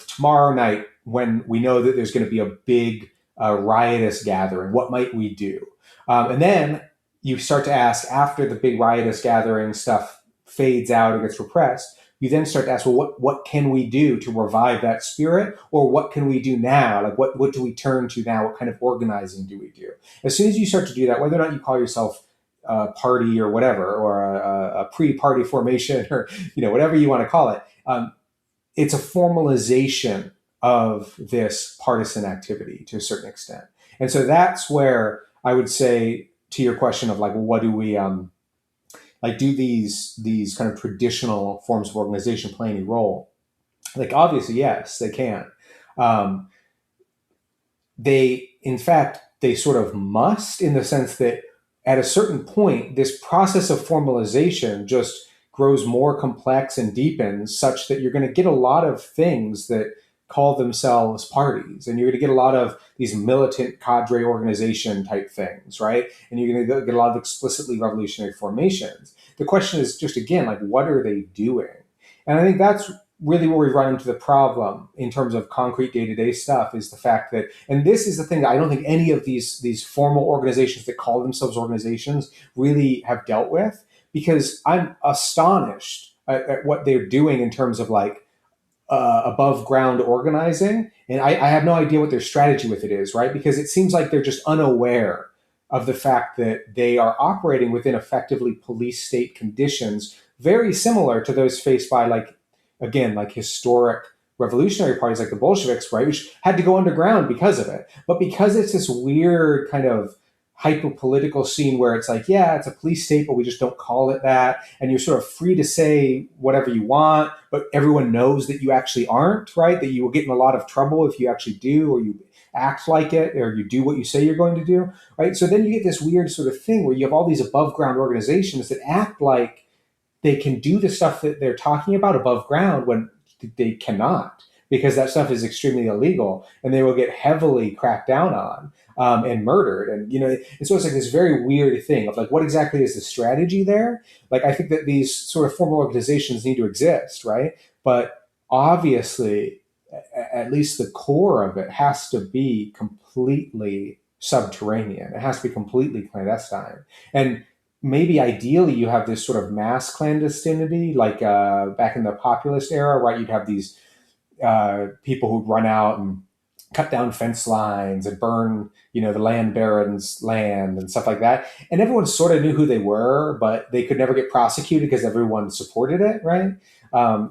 tomorrow night, when we know that there's going to be a big riotous gathering, what might we do? And then you start to ask, after the big riotous gathering stuff fades out or gets repressed, you then start to ask, well, what can we do to revive that spirit? Or what can we do now? Like, what do we turn to now? What kind of organizing do we do? As soon as you start to do that, whether or not you call yourself a party or whatever, or a pre-party formation, or, whatever you want to call it, it's a formalization of this partisan activity to a certain extent. And that's where I would say, to your question of like, well, what do we do these kind of traditional forms of organization play any role? Like, obviously, yes, they can. In fact, they sort of must, in the sense that at a certain point, this process of formalization just grows more complex and deepens, such that you're going to get a lot of things that call themselves parties, and you're going to get a lot of these militant cadre organization type things, right? And you're going to get a lot of explicitly revolutionary formations. The question is just, again, like, what are they doing? And I think that's really where we run into the problem in terms of concrete day-to-day stuff, is the fact that, and this is the thing that I don't think any of these formal organizations that call themselves organizations really have dealt with, because I'm astonished at what they're doing in terms of like above ground organizing. And I have no idea what their strategy with it is, right? Because it seems like they're just unaware of the fact that they are operating within effectively police state conditions, very similar to those faced by, like, again, like historic revolutionary parties like the Bolsheviks, right? Which had to go underground because of it. But because it's this weird kind of hyper-political scene where it's like, yeah, it's a police state, but we just don't call it that. And you're sort of free to say whatever you want, but everyone knows that you actually aren't, right? That you will get in a lot of trouble if you actually do, or you act like it, or you do what you say you're going to do, right? So then you get this weird sort of thing where you have all these above ground organizations that act like they can do the stuff that they're talking about above ground when they cannot, because that stuff is extremely illegal, and they will get heavily cracked down on and murdered. And, and so it's like this very weird thing of like, what exactly is the strategy there? Like, I think that these sort of formal organizations need to exist, right? But obviously, at least the core of it has to be completely subterranean. It has to be completely clandestine. And maybe ideally you have this sort of mass clandestinity, like back in the populist era, right? You'd have these people who'd run out and cut down fence lines and burn, the land baron's land and stuff like that. And everyone sort of knew who they were, but they could never get prosecuted because everyone supported it, right?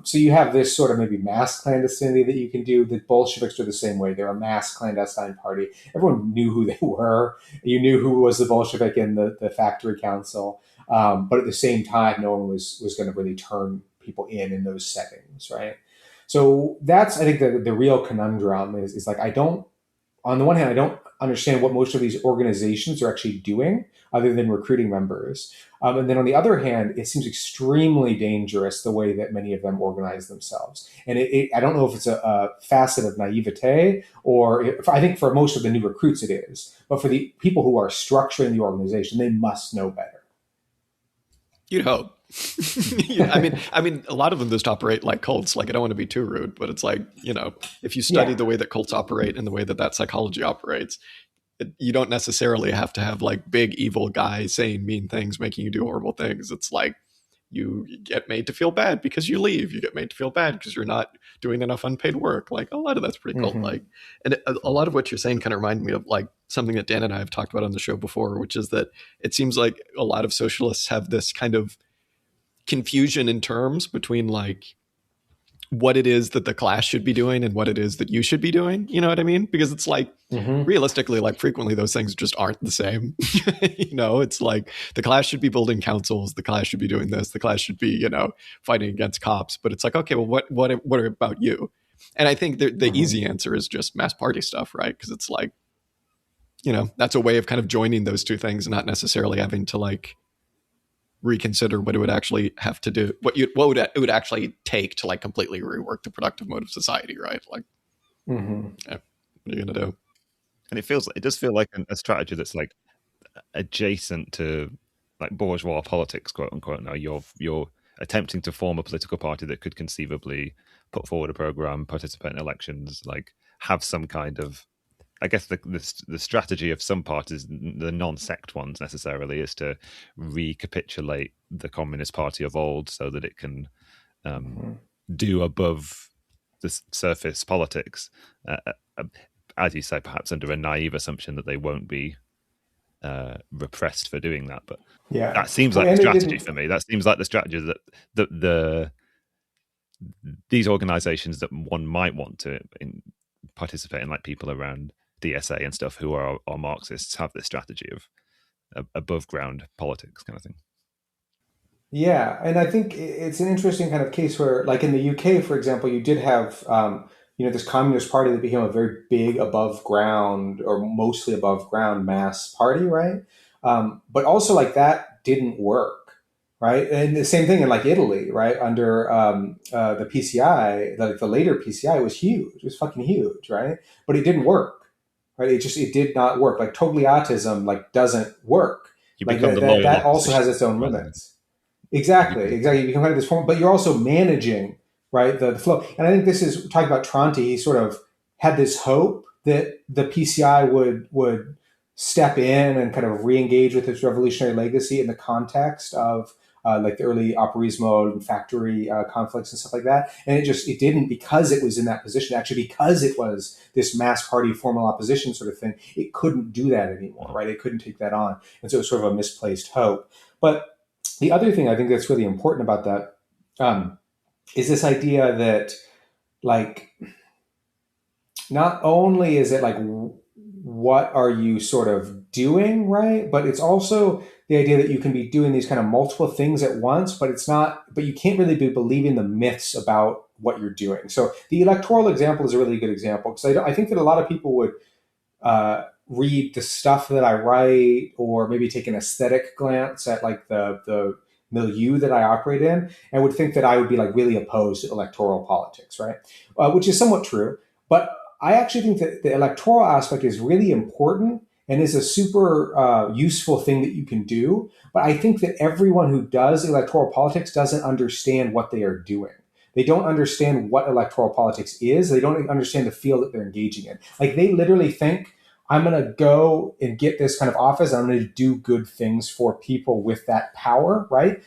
So you have this sort of maybe mass clandestinity that you can do. The Bolsheviks are the same way. They're a mass clandestine party. Everyone knew who they were. You knew who was the Bolshevik in the factory council. But at the same time, no one was going to really turn people in those settings, right? So that's, I think, the real conundrum is like, on the one hand, I don't understand what most of these organizations are actually doing other than recruiting members. And then on the other hand, it seems extremely dangerous the way that many of them organize themselves. And I don't know if it's a facet of naivete or I think for most of the new recruits it is. But for the people who are structuring the organization, they must know better. You'd hope. I mean, a lot of them just operate like cults. Like, I don't want to be too rude, but it's like, if you study the way that cults operate and the way that psychology operates, you don't necessarily have to have like big evil guys saying mean things, making you do horrible things. It's like you get made to feel bad because you leave. You get made to feel bad because you're not doing enough unpaid work. Like, a lot of that's pretty cult-like. And a lot of what you're saying kind of reminded me of like something that Dan and I have talked about on the show before, which is that it seems like a lot of socialists have this kind of confusion in terms between like what it is that the class should be doing and what it is that you should be doing. You know what I mean? Because it's like realistically, like frequently those things just aren't the same. It's like the class should be building councils, the class should be doing this, the class should be, fighting against cops. But it's like, okay, well, what about you? And I think the easy answer is just mass party stuff, right? Because it's like, that's a way of kind of joining those two things and not necessarily having to like reconsider what it would actually have to do, it would actually take to like completely rework the productive mode of society, right? Like, yeah, what are you gonna do? And it does feel like a strategy that's like adjacent to like bourgeois politics, quote unquote. Now you're attempting to form a political party that could conceivably put forward a program, participate in elections, like have some kind of, I guess the strategy of some parties, the non-sect ones necessarily, is to recapitulate the Communist Party of old so that it can do above the surface politics, as you say, perhaps under a naive assumption that they won't be repressed for doing that. But that seems like the strategy for me. That seems like the strategy that these organizations that one might want to participate in, like people around DSA and stuff who are Marxists, have this strategy of above ground politics kind of thing. Yeah, and I think it's an interesting kind of case where, like in the UK, for example, you did have this Communist Party that became a very big above ground or mostly above ground mass party, right? But also like that didn't work, right? And the same thing in like Italy, right? Under the PCI, the later PCI was huge. It was fucking huge, right? But it didn't work. Right? It did not work. Like Togliattism doesn't work. You like become that also has its own limits. Exactly. You become kind of this form, but you're also managing, right, the flow. And I think this is talking about Tronti. He sort of had this hope that the PCI would step in and kind of re-engage with its revolutionary legacy in the context of like the early Apparismo and factory conflicts and stuff like that. And it didn't, because it was in that position, actually because it was this mass party formal opposition sort of thing, it couldn't do that anymore, right? It couldn't take that on. And so it was sort of a misplaced hope. But the other thing I think that's really important about that is this idea that like, not only is it like, what are you sort of doing, right? But it's also the idea that you can be doing these kind of multiple things at once, but you can't really be believing the myths about what you're doing. So the electoral example is a really good example, because I think that a lot of people would read the stuff that I write, or maybe take an aesthetic glance at like the milieu that I operate in, and would think that I would be like really opposed to electoral politics, right? Which is somewhat true, but I actually think that the electoral aspect is really important and is a super useful thing that you can do. But I think that everyone who does electoral politics doesn't understand what they are doing. They don't understand what electoral politics is. They don't understand the field that they're engaging in. Like, they literally think, I'm going to go and get this kind of office. I'm going to do good things for people with that power, right?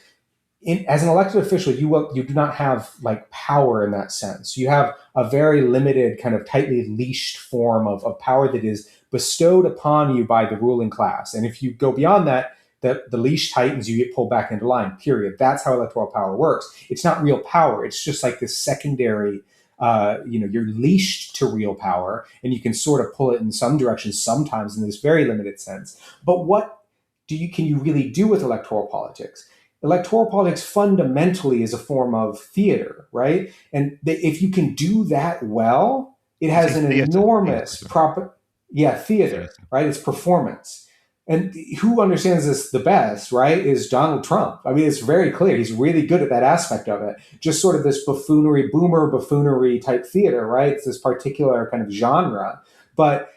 As an elected official, you do not have like power in that sense. You have a very limited, kind of tightly leashed form of power that is bestowed upon you by the ruling class. And if you go beyond that, the leash tightens, you get pulled back into line, period. That's how electoral power works. It's not real power. It's just like this secondary, you're leashed to real power, and you can sort of pull it in some direction sometimes in this very limited sense. But what can you really do with electoral politics? Electoral politics fundamentally is a form of theater, right? And if you can do that well, it has an enormous theater, right? It's performance. And who understands this the best, right, is Donald Trump. I mean, it's very clear. He's really good at that aspect of it. Just sort of this boomer buffoonery type theater, right? It's this particular kind of genre. But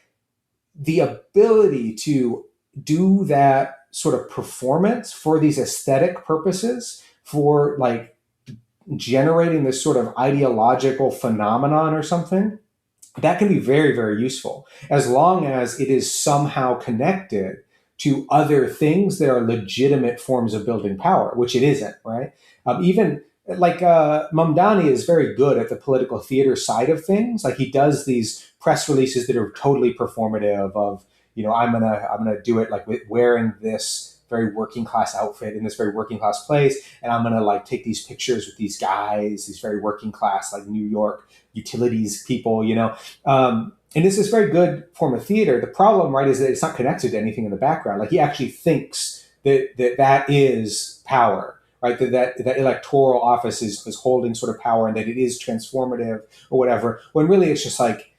the ability to do that sort of performance for these aesthetic purposes, for like generating this sort of ideological phenomenon or something, that can be very, very useful, as long as it is somehow connected to other things that are legitimate forms of building power, which it isn't, right? Even like Mamdani is very good at the political theater side of things. Like he does these press releases that are totally performative of, I'm gonna do it like with wearing this very working class outfit in this very working class place, and I'm gonna like take these pictures with these guys, these very working class like New York utilities people, and this is a very good form of theater. The problem, right, is that it's not connected to anything in the background. Like he actually thinks that is power, right? That electoral office is holding sort of power, and that it is transformative or whatever. When really it's just like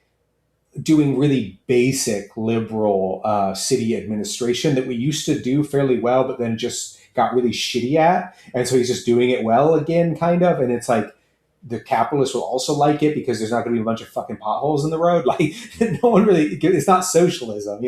doing really basic liberal city administration that we used to do fairly well, but then just got really shitty at. And so he's just doing it well again, kind of. And it's like, the capitalists will also like it because there's not going to be a bunch of fucking potholes in the road. Like no one really, it's not socialism,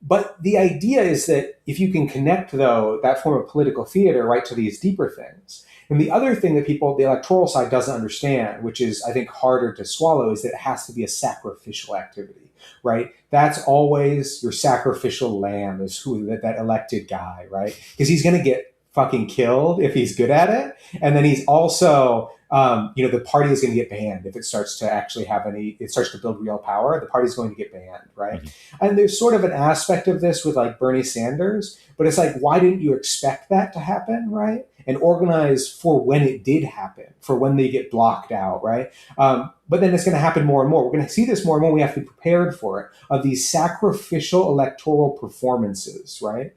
but the idea is that if you can connect, though, that form of political theater right to these deeper things. And the other thing that the electoral side doesn't understand, which is, I think, harder to swallow, is that it has to be a sacrificial activity, right? That's always your sacrificial lamb, is that elected guy, right? Because he's going to get fucking killed if he's good at it. And then he's also, the party is going to get banned if it starts to actually it starts to build real power. The party's going to get banned, right? Mm-hmm. And there's sort of an aspect of this with like Bernie Sanders, but it's like, why didn't you expect that to happen, right? And organize for when it did happen, for when they get blocked out, right? But then it's going to happen more and more. We're going to see this more and more. We have to be prepared for it, of these sacrificial electoral performances, right?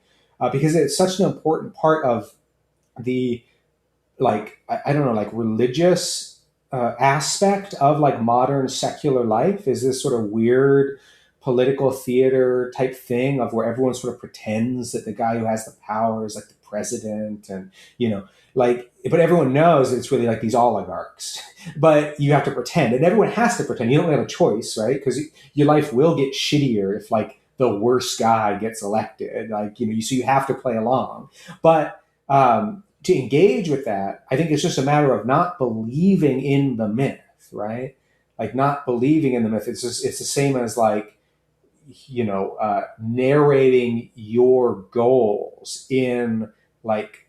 Because it's such an important part of the, like, I don't know, like religious aspect of like modern secular life, is this sort of weird political theater type thing of where everyone sort of pretends that the guy who has the power is like the president, and but everyone knows that it's really like these oligarchs, but you have to pretend, and everyone has to pretend. You don't have a choice, right? Because your life will get shittier if like the worst guy gets elected, so you have to play along. But to engage with that, I think it's just a matter of not believing in the myth, right? Like not believing in the myth. It's the same as like, narrating your goals in like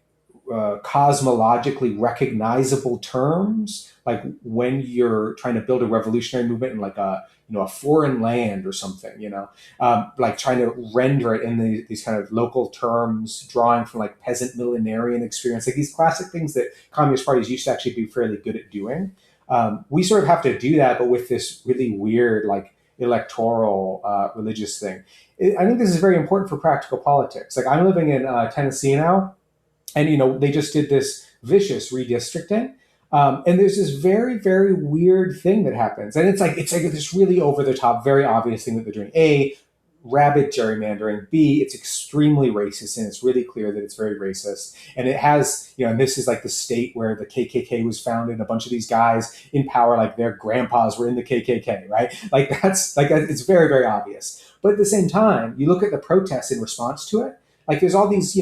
cosmologically recognizable terms, like when you're trying to build a revolutionary movement in like a foreign land or something, like trying to render it in these kind of local terms, drawing from like peasant millenarian experience, like these classic things that communist parties used to actually be fairly good at doing. We sort of have to do that, but with this really weird like electoral religious thing. I think this is very important for practical politics. Like I'm living in Tennessee now, and they just did this vicious redistricting, and there's this very, very weird thing that happens, and it's like this really over the top, very obvious thing that they're doing. A, rabid gerrymandering. B, it's extremely racist, and it's really clear that it's very racist. And it has, and this is like the state where the KKK was founded, and a bunch of these guys in power, like their grandpas were in the KKK, right? Like it's very, very obvious. But at the same time, you look at the protests in response to it, like there's all these,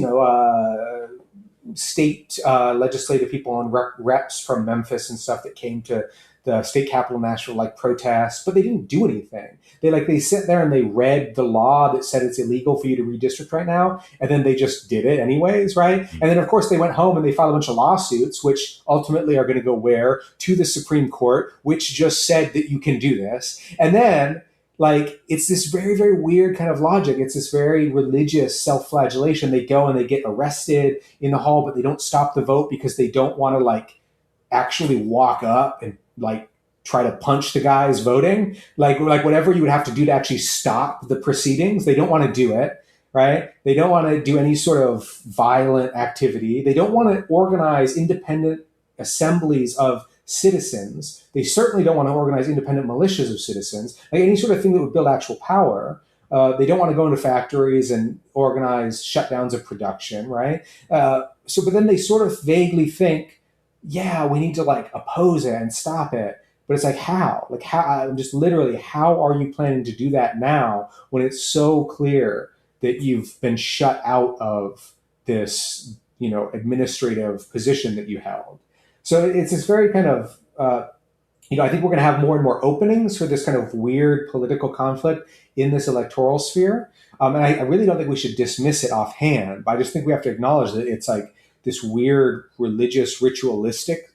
state legislative people and reps from Memphis and stuff that came to the state capitol national like protest, but they didn't do anything. They sit there and they read the law that said it's illegal for you to redistrict right now, and then they just did it anyways, right? And then of course they went home and they filed a bunch of lawsuits, which ultimately are going to go where? To the Supreme Court, which just said that you can do this. And then it's this very, very weird kind of logic. It's this very religious self-flagellation. They go and they get arrested in the hall, but they don't stop the vote because they don't want to actually walk up and try to punch the guys voting. Like whatever you would have to do to actually stop the proceedings. They don't want to do it, right? They don't want to do any sort of violent activity. They don't want to organize independent assemblies of citizens. They certainly don't want to organize independent militias of citizens, like any sort of thing that would build actual power. They don't want to go into factories and organize shutdowns of production, right? But then they sort of vaguely think, yeah, we need to oppose it and stop it. But it's how? Just literally, how are you planning to do that now when it's so clear that you've been shut out of this, administrative position that you held? So it's this very kind of, I think we're going to have more and more openings for this kind of weird political conflict in this electoral sphere. And I really don't think we should dismiss it offhand, but I just think we have to acknowledge that it's this weird religious ritualistic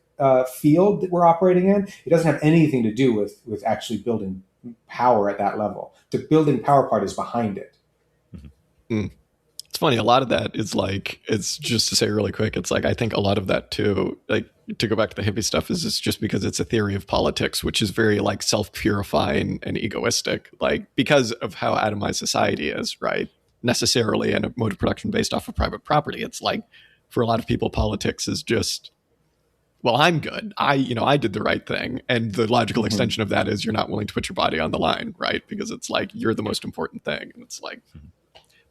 field that we're operating in. It doesn't have anything to do with actually building power at that level. The building power part is behind it. Mm. It's funny. A lot of that is it's just to say really quick. It's I think a lot of that too, to go back to the hippie stuff, is it's just because it's a theory of politics, which is very self-purifying and egoistic, because of how atomized society is, right? Necessarily, and a mode of production based off of private property. It's for a lot of people, politics is just, well, I'm good. I did the right thing. And the logical extension of that is you're not willing to put your body on the line, right? Because it's you're the most important thing. And it's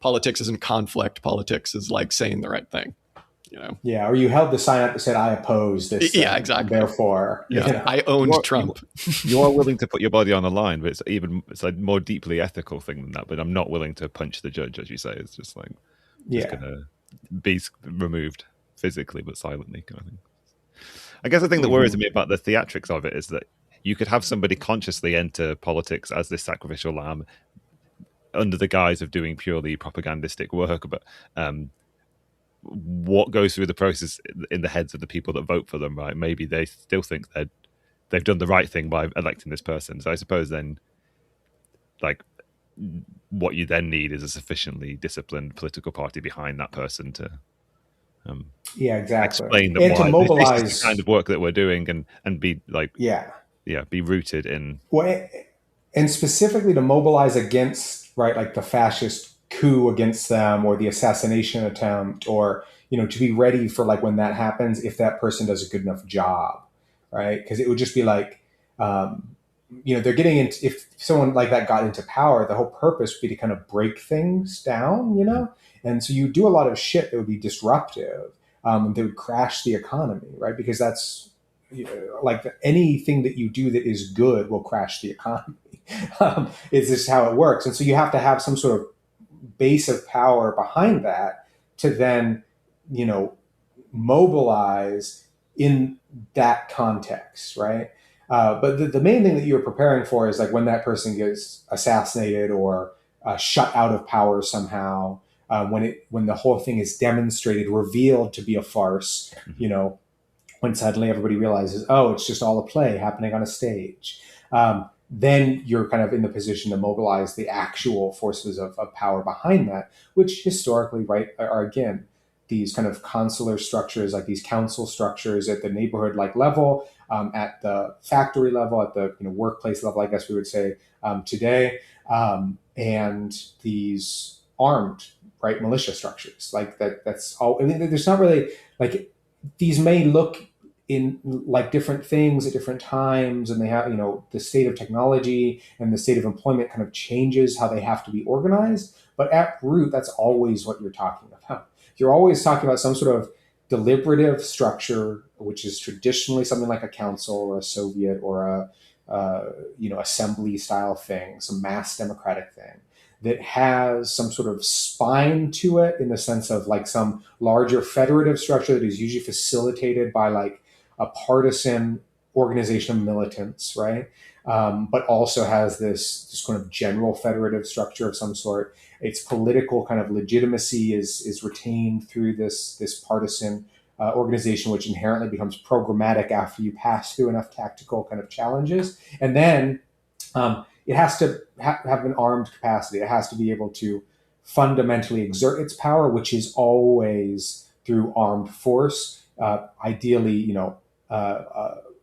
politics isn't conflict. Politics is saying the right thing, Yeah, or you held the sign up that said, I oppose this. Yeah, exactly. Therefore, I owned Trump. You are willing to put your body on the line, but it's a more deeply ethical thing than that. But I'm not willing to punch the judge, as you say. It's just just going to be removed physically, but silently kind of thing. I guess the thing that worries me about the theatrics of it is that you could have somebody consciously enter politics as this sacrificial lamb under the guise of doing purely propagandistic work, but what goes through the process in the heads of the people that vote for them, right? Maybe they still think that they've done the right thing by electing this person. So I suppose then, what you then need is a sufficiently disciplined political party behind that person to exactly explain that and to mobilize this is the kind of work that we're doing and be be rooted in and specifically to mobilize against the fascist coup against them, or the assassination attempt, or to be ready for when that happens, if that person does a good enough job, right? Because it would just be they're getting into, if someone like that got into power, the whole purpose would be to kind of break things down, and so you do a lot of shit that would be disruptive, that would crash the economy, right? Because that's anything that you do that is good will crash the economy. It's just how it works. And so you have to have some sort of base of power behind that to then, mobilize in that context, right? But the main thing that you're preparing for is when that person gets assassinated or shut out of power somehow, when the whole thing is demonstrated, revealed to be a farce, when suddenly everybody realizes, oh, it's just all a play happening on a stage. Then you're kind of in the position to mobilize the actual forces of power behind that, which historically, right, are again, these kind of consular structures, these council structures at the neighborhood level, at the factory level, at the workplace level, I guess we would say today, and these armed, right, militia structures that's all. I mean, there's not really these may look in different things at different times, and they have the state of technology and the state of employment kind of changes how they have to be organized, but at root that's always what you're talking about. You're always talking about some sort of deliberative structure, which is traditionally something like a council or a Soviet or a assembly style thing, some mass democratic thing that has some sort of spine to it, in the sense of some larger federative structure that is usually facilitated by a partisan organization of militants, right? But also has this kind of general federative structure of some sort. Its political kind of legitimacy is retained through this partisan organization, which inherently becomes programmatic after you pass through enough tactical kind of challenges. And then it has to have an armed capacity. It has to be able to fundamentally exert its power, which is always through armed force. Ideally,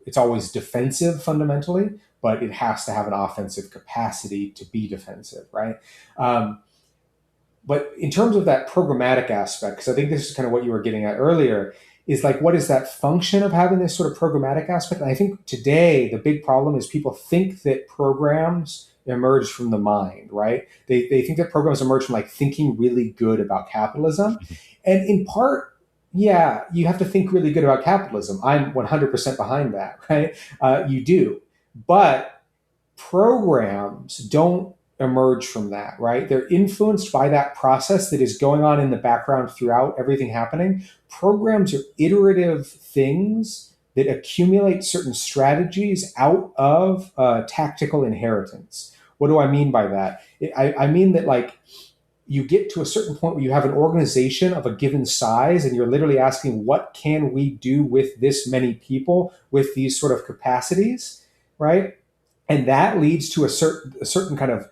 it's always defensive fundamentally, but it has to have an offensive capacity to be defensive, right? But in terms of that programmatic aspect, because I think this is kind of what you were getting at earlier, is like, what is that function of having this sort of programmatic aspect? And I think today the big problem is people think that programs emerge from the mind, right? They think that programs emerge from like thinking really good about capitalism. And in part, yeah, you have to think really good about capitalism. I'm 100% behind that, right? You do. But programs don't emerge from that, right? They're influenced by that process that is going on in the background throughout everything happening. Programs are iterative things that accumulate certain strategies out of tactical inheritance. What do I mean by that? I mean that like you get to a certain point where you have an organization of a given size and you're literally asking, what can we do with this many people with these sort of capacities, right? And that leads to a certain kind of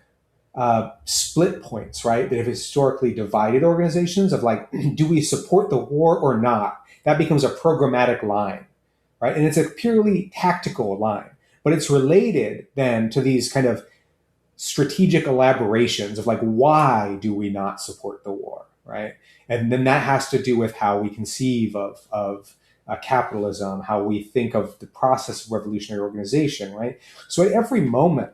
split points, right, that have historically divided organizations of like, do we support the war or not? That becomes a programmatic line, right? And it's a purely tactical line, but it's related then to these kind of strategic elaborations of like, why do we not support the war, right? And then that has to do with how we conceive of capitalism, how we think of the process of revolutionary organization, right? So at every moment,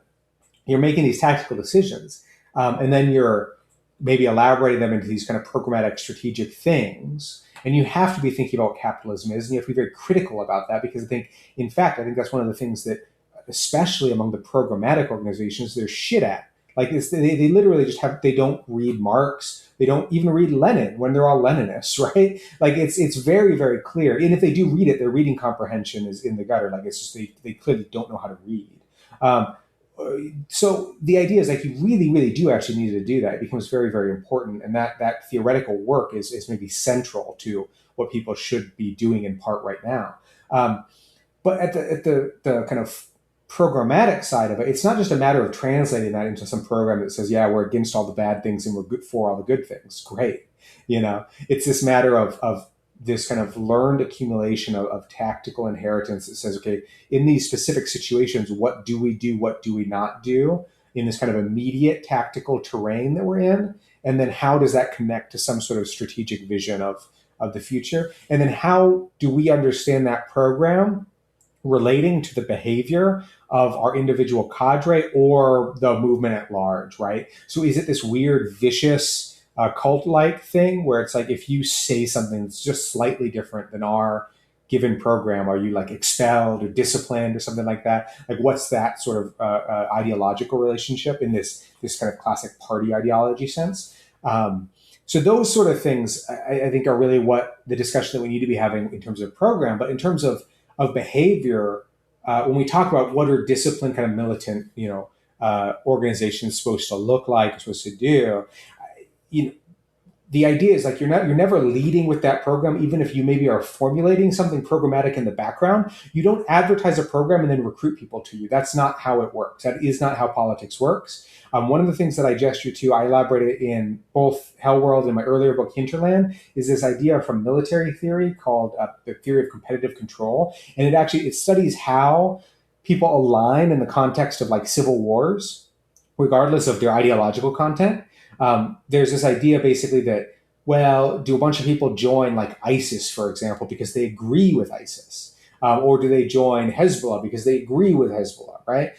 you're making these tactical decisions, and then you're maybe elaborating them into these kind of programmatic strategic things. And you have to be thinking about what capitalism is, and you have to be very critical about that, because I think that's one of the things that, especially among the programmatic organizations, they're shit at. Like they literally just they don't read Marx, they don't even read Lenin when they're all Leninists, right? Like it's very, very clear. And if they do read it, their reading comprehension is in the gutter. Like it's just they clearly don't know how to read. So the idea is like you really, really do actually need to do that. It becomes very, very important. And that theoretical work is maybe central to what people should be doing in part right now. But at the kind of programmatic side of it, it's not just a matter of translating that into some program that says, yeah, we're against all the bad things and we're good for all the good things. Great. It's this matter of this kind of learned accumulation of tactical inheritance that says, okay, in these specific situations, what do we do? What do we not do in this kind of immediate tactical terrain that we're in? And then how does that connect to some sort of strategic vision of the future? And then how do we understand that program relating to the behavior of our individual cadre or the movement at large, right? So is it this weird, vicious, cult-like thing where it's like, if you say something that's just slightly different than our given program, are you like expelled or disciplined or something like that? Like, what's that sort of ideological relationship in this kind of classic party ideology sense? So those sort of things, I think, are really what the discussion that we need to be having in terms of program. But in terms of behavior, when we talk about what are disciplined kind of militant, organizations supposed to look like, supposed to do, the idea is like you're never leading with that program, even if you maybe are formulating something programmatic in the background. You don't advertise a program and then recruit people to you. That's not how it works. That is not how politics works. One of the things that I gestured to, I elaborated in both Hellworlds and my earlier book, Hinterland, is this idea from military theory called the theory of competitive control. And it studies how people align in the context of like civil wars, regardless of their ideological content. There's this idea basically that, well, do a bunch of people join like ISIS, for example, because they agree with ISIS? Or do they join Hezbollah because they agree with Hezbollah, right?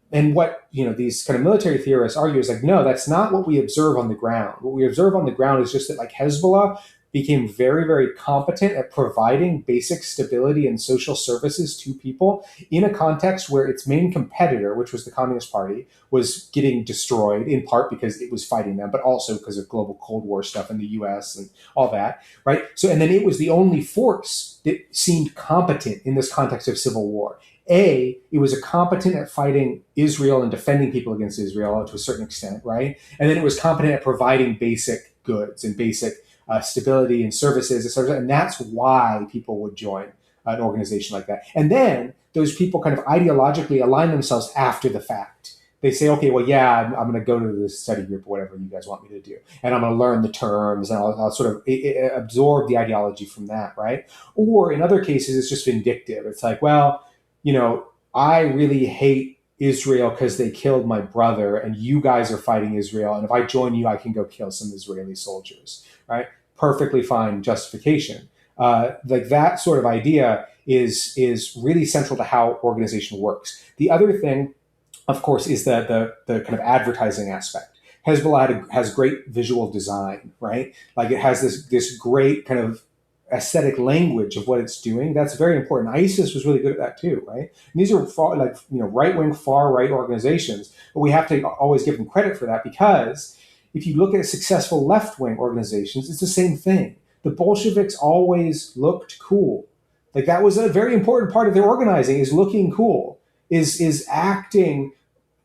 And what these kind of military theorists argue is like, no, that's not what we observe on the ground. What we observe on the ground is just that like Hezbollah became very, very competent at providing basic stability and social services to people in a context where its main competitor, which was the Communist Party, was getting destroyed, in part because it was fighting them, but also because of global Cold War stuff in the US and all that, right? So, and then it was the only force that seemed competent in this context of civil war. It was a competent at fighting Israel and defending people against Israel to a certain extent, right? And then it was competent at providing basic goods and basic stability and services, et cetera. And that's why people would join an organization like that. And then those people kind of ideologically align themselves after the fact. They say, okay, well, yeah, I'm going to go to this study group or whatever you guys want me to do. And I'm going to learn the terms and I'll sort of absorb the ideology from that, right? Or in other cases, it's just vindictive. It's like, well, I really hate Israel because they killed my brother and you guys are fighting Israel. And if I join you, I can go kill some Israeli soldiers, right? Perfectly fine justification. Like that sort of idea is really central to how organization works. The other thing, of course, is the kind of advertising aspect. Hezbollah has great visual design, right? Like it has this great kind of aesthetic language of what it's doing. That's very important. ISIS was really good at that too, right? And these are right-wing, far-right organizations, but we have to always give them credit for that, because if you look at successful left-wing organizations, it's the same thing. The Bolsheviks always looked cool. Like that was a very important part of their organizing, is looking cool, is acting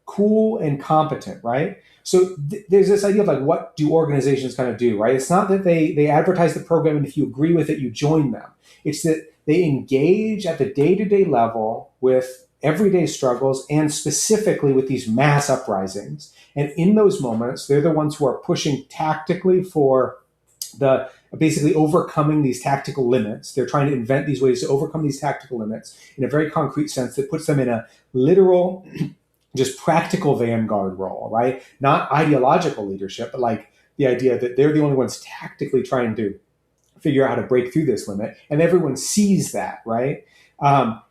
cool and competent, right? So there's this idea of like, what do organizations kind of do, right? It's not that they advertise the program and if you agree with it, you join them. It's that they engage at the day-to-day level with everyday struggles and specifically with these mass uprisings. And in those moments, they're the ones who are pushing tactically for the basically overcoming these tactical limits. They're trying to invent these ways to overcome these tactical limits in a very concrete sense that puts them in a literal just practical vanguard role, right? Not ideological leadership, but like the idea that they're the only ones tactically trying to figure out how to break through this limit. And everyone sees that, right? And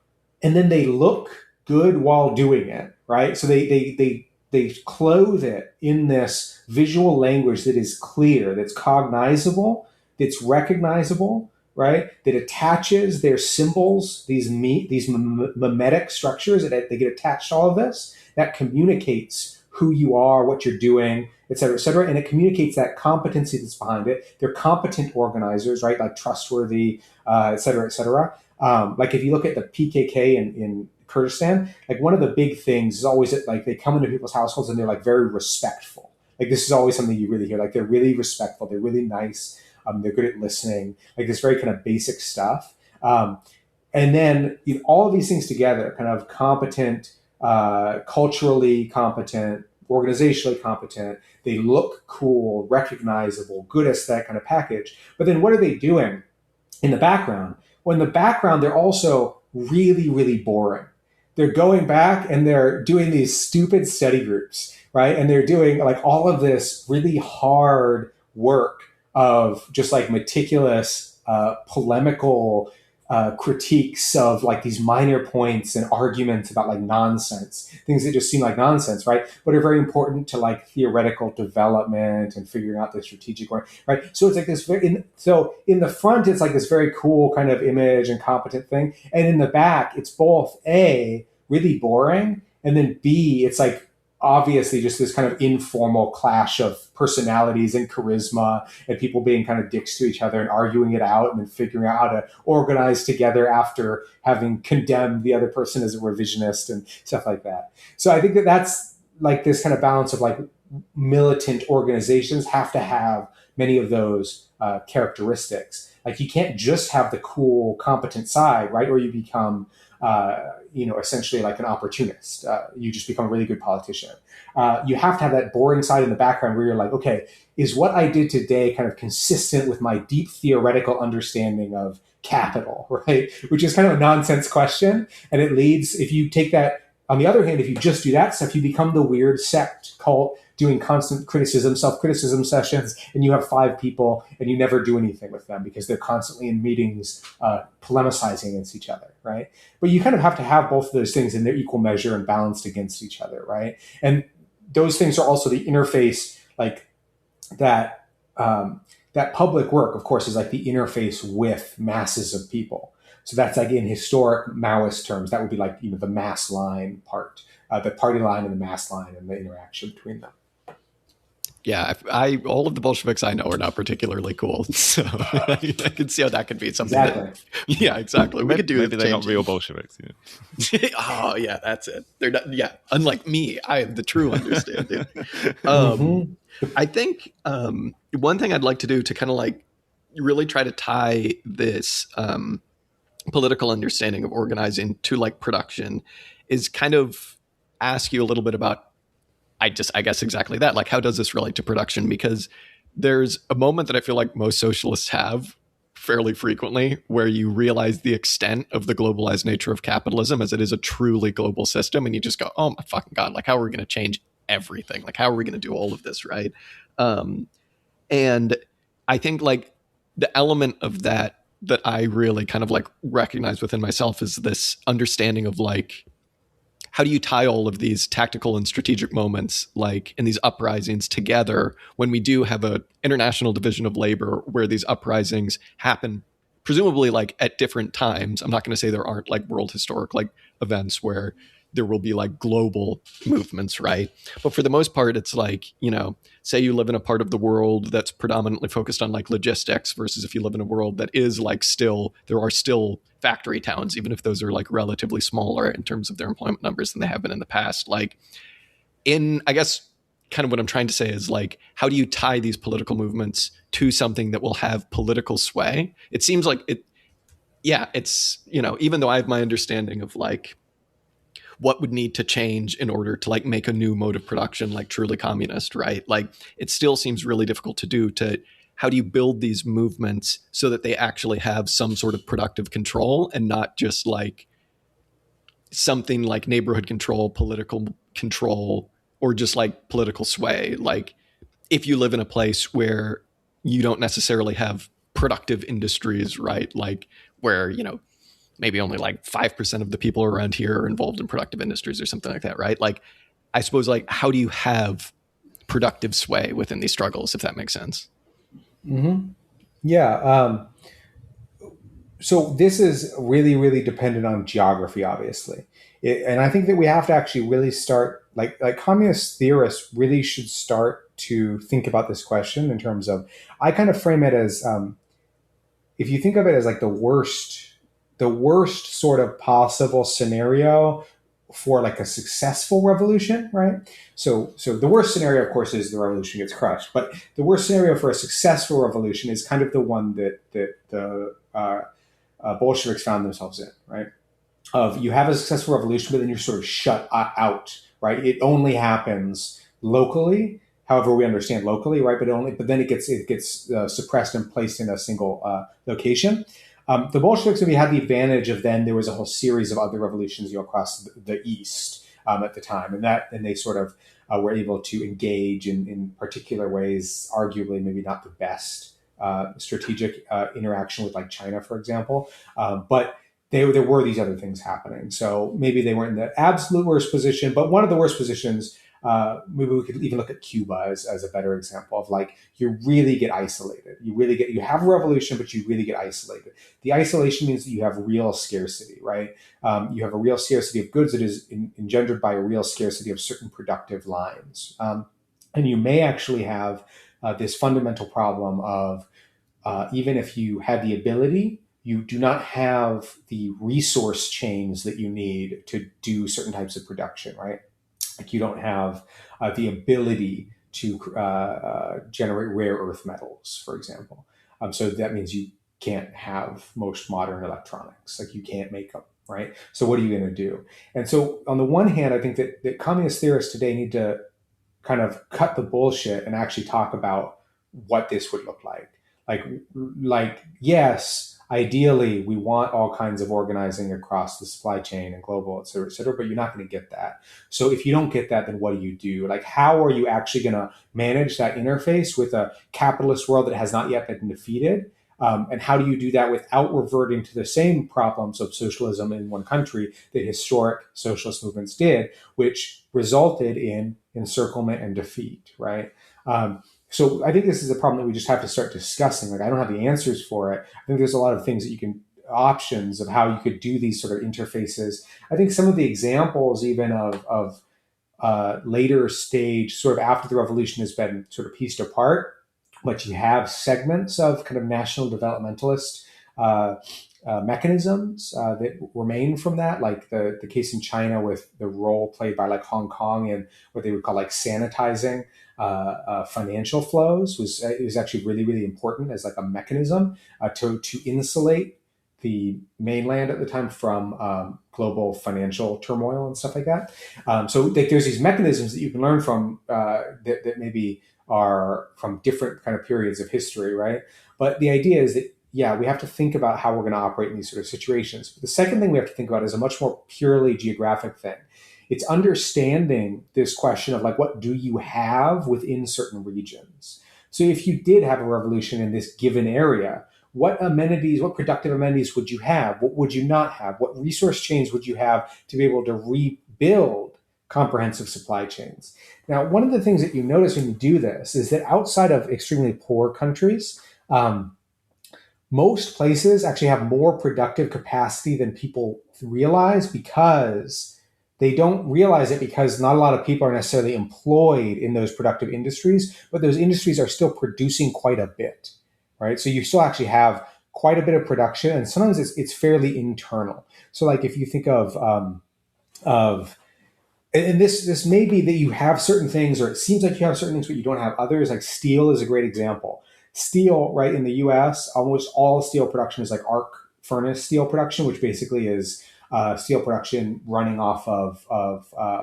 then they look good while doing it, right? So they clothe it in this visual language that is clear, that's cognizable, that's recognizable, right? That attaches their symbols, these mimetic structures, that they get attached to all of this. That communicates who you are, what you're doing, et cetera, and it communicates that competency that's behind it. They're competent organizers, right? Like trustworthy, et cetera, et cetera. Like if you look at the PKK in Kurdistan, like one of the big things is always that like they come into people's households and they're like very respectful. Like this is always something you really hear. Like they're really respectful. They're really nice. They're good at listening. Like this very kind of basic stuff. And then all of these things together, kind of competent, culturally competent, organizationally competent. They look cool, recognizable, good aesthetic kind of package. But then what are they doing in the background? Well, in the background, they're also really, really boring. They're going back and they're doing these stupid study groups, right? And they're doing like all of this really hard work of just like meticulous, polemical critiques of like these minor points and arguments about like nonsense, things that just seem like nonsense, right? But are very important to like theoretical development and figuring out the strategic way, right? So it's like this so in the front, it's like this very cool kind of image and competent thing. And in the back, it's both A, really boring, and then B, it's like obviously just this kind of informal clash of personalities and charisma and people being kind of dicks to each other and arguing it out and then figuring out how to organize together after having condemned the other person as a revisionist and stuff like that. So I think that that's like this kind of balance of like militant organizations have to have many of those characteristics. Like you can't just have the cool, competent side, right? Or you become essentially like an opportunist. You just become a really good politician. You have to have that boring side in the background where you're like, okay, is what I did today kind of consistent with my deep theoretical understanding of capital, right? Which is kind of a nonsense question. And it leads, if you take that, on the other hand, if you just do that stuff, you become the weird sect cult doing constant criticism, self-criticism sessions, and you have 5 people and you never do anything with them because they're constantly in meetings polemicizing against each other, right? But you kind of have to have both of those things in their equal measure and balanced against each other, right? And those things are also the interface like that that public work, of course, is like the interface with masses of people. So that's like in historic Maoist terms, that would be like, you know, the mass line part, the party line and the mass line and the interaction between them. Yeah, I all of the Bolsheviks I know are not particularly cool, so I can see how that could be something. Exactly. Yeah, exactly. We could do. Maybe they're not real Bolsheviks. Yeah. Oh, yeah, that's it. They're not. Yeah, unlike me, I have the true understanding. I think one thing I'd like to do to kind of like really try to tie this political understanding of organizing to like production is kind of ask you a little bit about I guess exactly that. Like, how does this relate to production? Because there's a moment that I feel like most socialists have fairly frequently where you realize the extent of the globalized nature of capitalism as it is a truly global system. And you just go, oh my fucking God, like, how are we going to change everything? Like, how are we going to do all of this? Right. And I think like the element of that I really kind of like recognize within myself is this understanding of like, how do you tie all of these tactical and strategic moments like in these uprisings together when we do have a international division of labor where these uprisings happen presumably like at different times? I'm not going to say there aren't like world historic like events where there will be like global movements, right? But for the most part, it's like, you know, say you live in a part of the world that's predominantly focused on like logistics versus if you live in a world that is like still, there are still factory towns, even if those are like relatively smaller in terms of their employment numbers than they have been in the past. Like I guess kind of what I'm trying to say is like, how do you tie these political movements to something that will have political sway? It seems like it's, you know, even though I have my understanding of like, what would need to change in order to like make a new mode of production like truly communist, right? Like it still seems really difficult to do. How do you build these movements so that they actually have some sort of productive control and not just like something like neighborhood control, political control, or just like political sway? Like if you live in a place where you don't necessarily have productive industries, right? Like where, you know, maybe only like 5% of the people around here are involved in productive industries or something like that, right? Like, I suppose, like, how do you have productive sway within these struggles, if that makes sense? Mm-hmm. Yeah. So this is really, really dependent on geography, obviously. And I think that we have to actually really start, like communist theorists really should start to think about this question in terms of, I kind of frame it as, if you think of it as like the worst sort of possible scenario for like a successful revolution, right? So the worst scenario, of course, is the revolution gets crushed. But the worst scenario for a successful revolution is kind of the one that the Bolsheviks found themselves in, right? Of you have a successful revolution, but then you're sort of shut out, right? It only happens locally, however we understand locally, right? But then it gets suppressed and placed in a single location. The Bolsheviks maybe had the advantage of then there was a whole series of other revolutions, across the East at the time, and they sort of were able to engage in particular ways, arguably maybe not the best strategic interaction with like China, for example, but there were these other things happening. So maybe they weren't in the absolute worst position, but one of the worst positions. Maybe we could even look at Cuba as a better example of like you really get isolated. You have a revolution, but you really get isolated. The isolation means that you have real scarcity, right? You have a real scarcity of goods that is engendered by a real scarcity of certain productive lines. And you may actually have this fundamental problem of even if you had the ability, you do not have the resource chains that you need to do certain types of production, right? Like you don't have the ability to generate rare earth metals, for example. So that means you can't have most modern electronics. Like you can't make them, right? So what are you going to do? And so on the one hand, I think that communist theorists today need to kind of cut the bullshit and actually talk about what this would look like. Like yes, ideally, we want all kinds of organizing across the supply chain and global, et cetera, but you're not going to get that. So if you don't get that, then what do you do? Like, how are you actually going to manage that interface with a capitalist world that has not yet been defeated? And how do you do that without reverting to the same problems of socialism in one country that historic socialist movements did, which resulted in encirclement and defeat, right? So I think this is a problem that we just have to start discussing. Like, I don't have the answers for it. I think there's a lot of things that you can, options of how you could do these sort of interfaces. I think some of the examples even of later stage, sort of after the revolution has been sort of pieced apart, but you have segments of kind of national developmentalist uh, mechanisms that remain from that, like the case in China with the role played by like Hong Kong in what they would call like sanitizing financial flows was actually really, really important as like a mechanism to insulate the mainland at the time from global financial turmoil and stuff like that. So like, there's these mechanisms that you can learn from that maybe are from different kind of periods of history, right? But the idea is that, yeah, we have to think about how we're going to operate in these sort of situations. But the second thing we have to think about is a much more purely geographic thing. It's understanding this question of like, what do you have within certain regions? So if you did have a revolution in this given area, what amenities, what productive amenities would you have? What would you not have? What resource chains would you have to be able to rebuild comprehensive supply chains? Now, one of the things that you notice when you do this is that outside of extremely poor countries, most places actually have more productive capacity than people realize, because they don't realize it because not a lot of people are necessarily employed in those productive industries, but those industries are still producing quite a bit, right? So you still actually have quite a bit of production, and sometimes it's fairly internal. So like if you think of and this may be that you have certain things, or it seems like you have certain things, but you don't have others. Like steel is a great example. Steel, right, in the US, almost all steel production is like arc furnace steel production, which basically is steel production running off of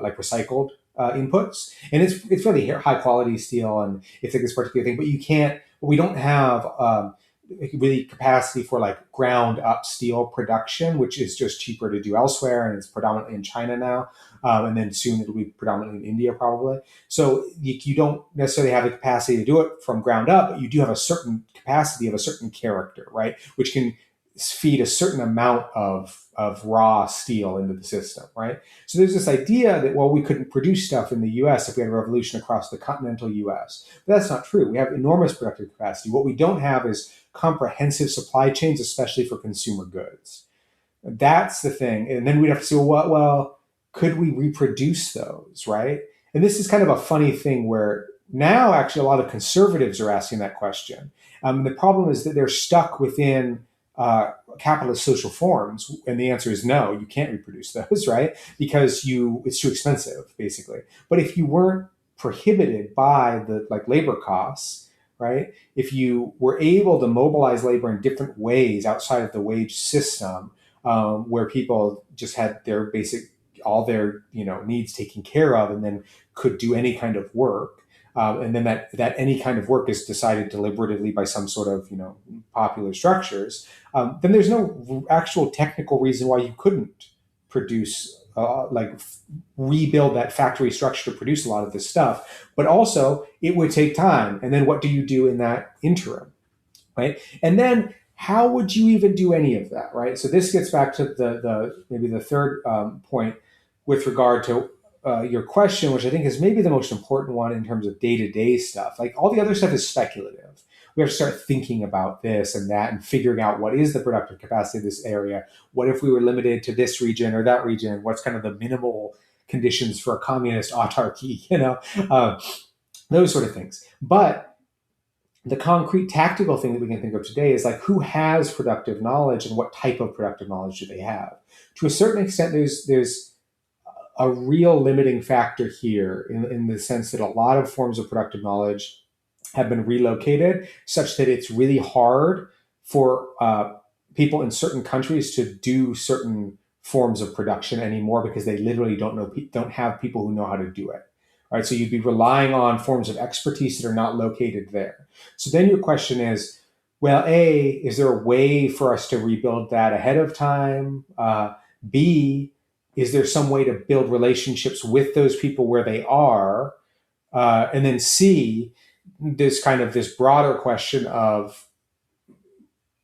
like recycled inputs. And it's really high quality steel, and it's like this particular thing, but we don't have really capacity for like ground up steel production, which is just cheaper to do elsewhere, and it's predominantly in China now. And then soon it'll be predominantly in India, probably. So you don't necessarily have the capacity to do it from ground up, but you do have a certain capacity of a certain character, right? Which can feed a certain amount of raw steel into the system, right? So there's this idea that, well, we couldn't produce stuff in the US if we had a revolution across the continental US. But that's not true. We have enormous productive capacity. What we don't have is comprehensive supply chains, especially for consumer goods. That's the thing. And then we'd have to say, well, could we reproduce those, right? And this is kind of a funny thing where now actually a lot of conservatives are asking that question. The problem is that they're stuck within capitalist social forms, and the answer is no, you can't reproduce those, right? Because it's too expensive, basically. But if you weren't prohibited by the like labor costs, right? If you were able to mobilize labor in different ways outside of the wage system, where people just had their basic all their needs taken care of, and then could do any kind of work, and then that any kind of work is decided deliberatively by some sort of popular structures, then there's no actual technical reason why you couldn't produce rebuild that factory structure to produce a lot of this stuff. But also it would take time, and then what do you do in that interim, right? And then how would you even do any of that, right? So this gets back to the maybe the third point with regard to your question, which I think is maybe the most important one in terms of day-to-day stuff. Like all the other stuff is speculative. We have to start thinking about this and that and figuring out what is the productive capacity of this area. What if we were limited to this region or that region? What's kind of the minimal conditions for a communist autarky, those sort of things. But the concrete tactical thing that we can think of today is like, who has productive knowledge and what type of productive knowledge do they have? To a certain extent, there's a real limiting factor here in the sense that a lot of forms of productive knowledge have been relocated such that it's really hard for people in certain countries to do certain forms of production anymore, because they literally don't have people who know how to do it. Right? So you'd be relying on forms of expertise that are not located there. So then your question is, well, A, is there a way for us to rebuild that ahead of time? B, is there some way to build relationships with those people where they are? And then C, this broader question of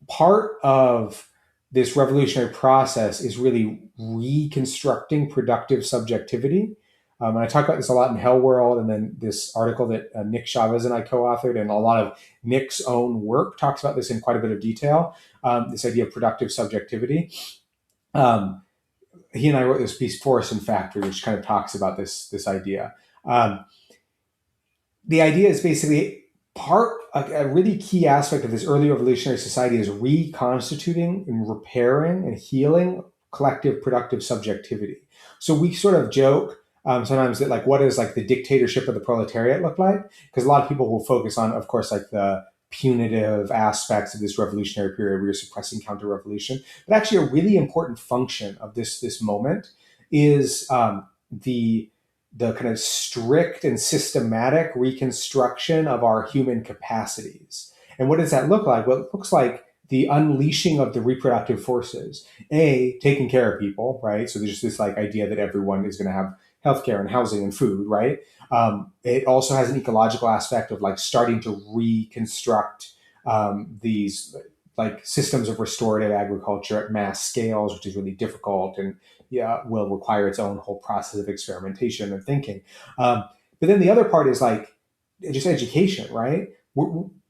part of this revolutionary process is really reconstructing productive subjectivity And I talk about this a lot in Hellworld, and then this article that Nick Chavez and I co-authored, and a lot of Nick's own work talks about this in quite a bit of detail, this idea of productive subjectivity. He and I wrote this piece, Forest and Factory, which kind of talks about this idea. The idea is basically a really key aspect of this early evolutionary society is reconstituting and repairing and healing collective productive subjectivity. So we sort of joke sometimes that like, what does like the dictatorship of the proletariat look like? Because a lot of people will focus on, of course, like the punitive aspects of this revolutionary period where you're suppressing counter-revolution. But actually a really important function of this moment is the kind of strict and systematic reconstruction of our human capacities. And what does that look like? Well, it looks like the unleashing of the reproductive forces. Taking care of people, right? So there's just this like idea that everyone is going to have healthcare and housing and food, right? It also has an ecological aspect of like starting to reconstruct these like systems of restorative agriculture at mass scales, which is really difficult and will require its own whole process of experimentation and thinking. But then the other part is like just education, right?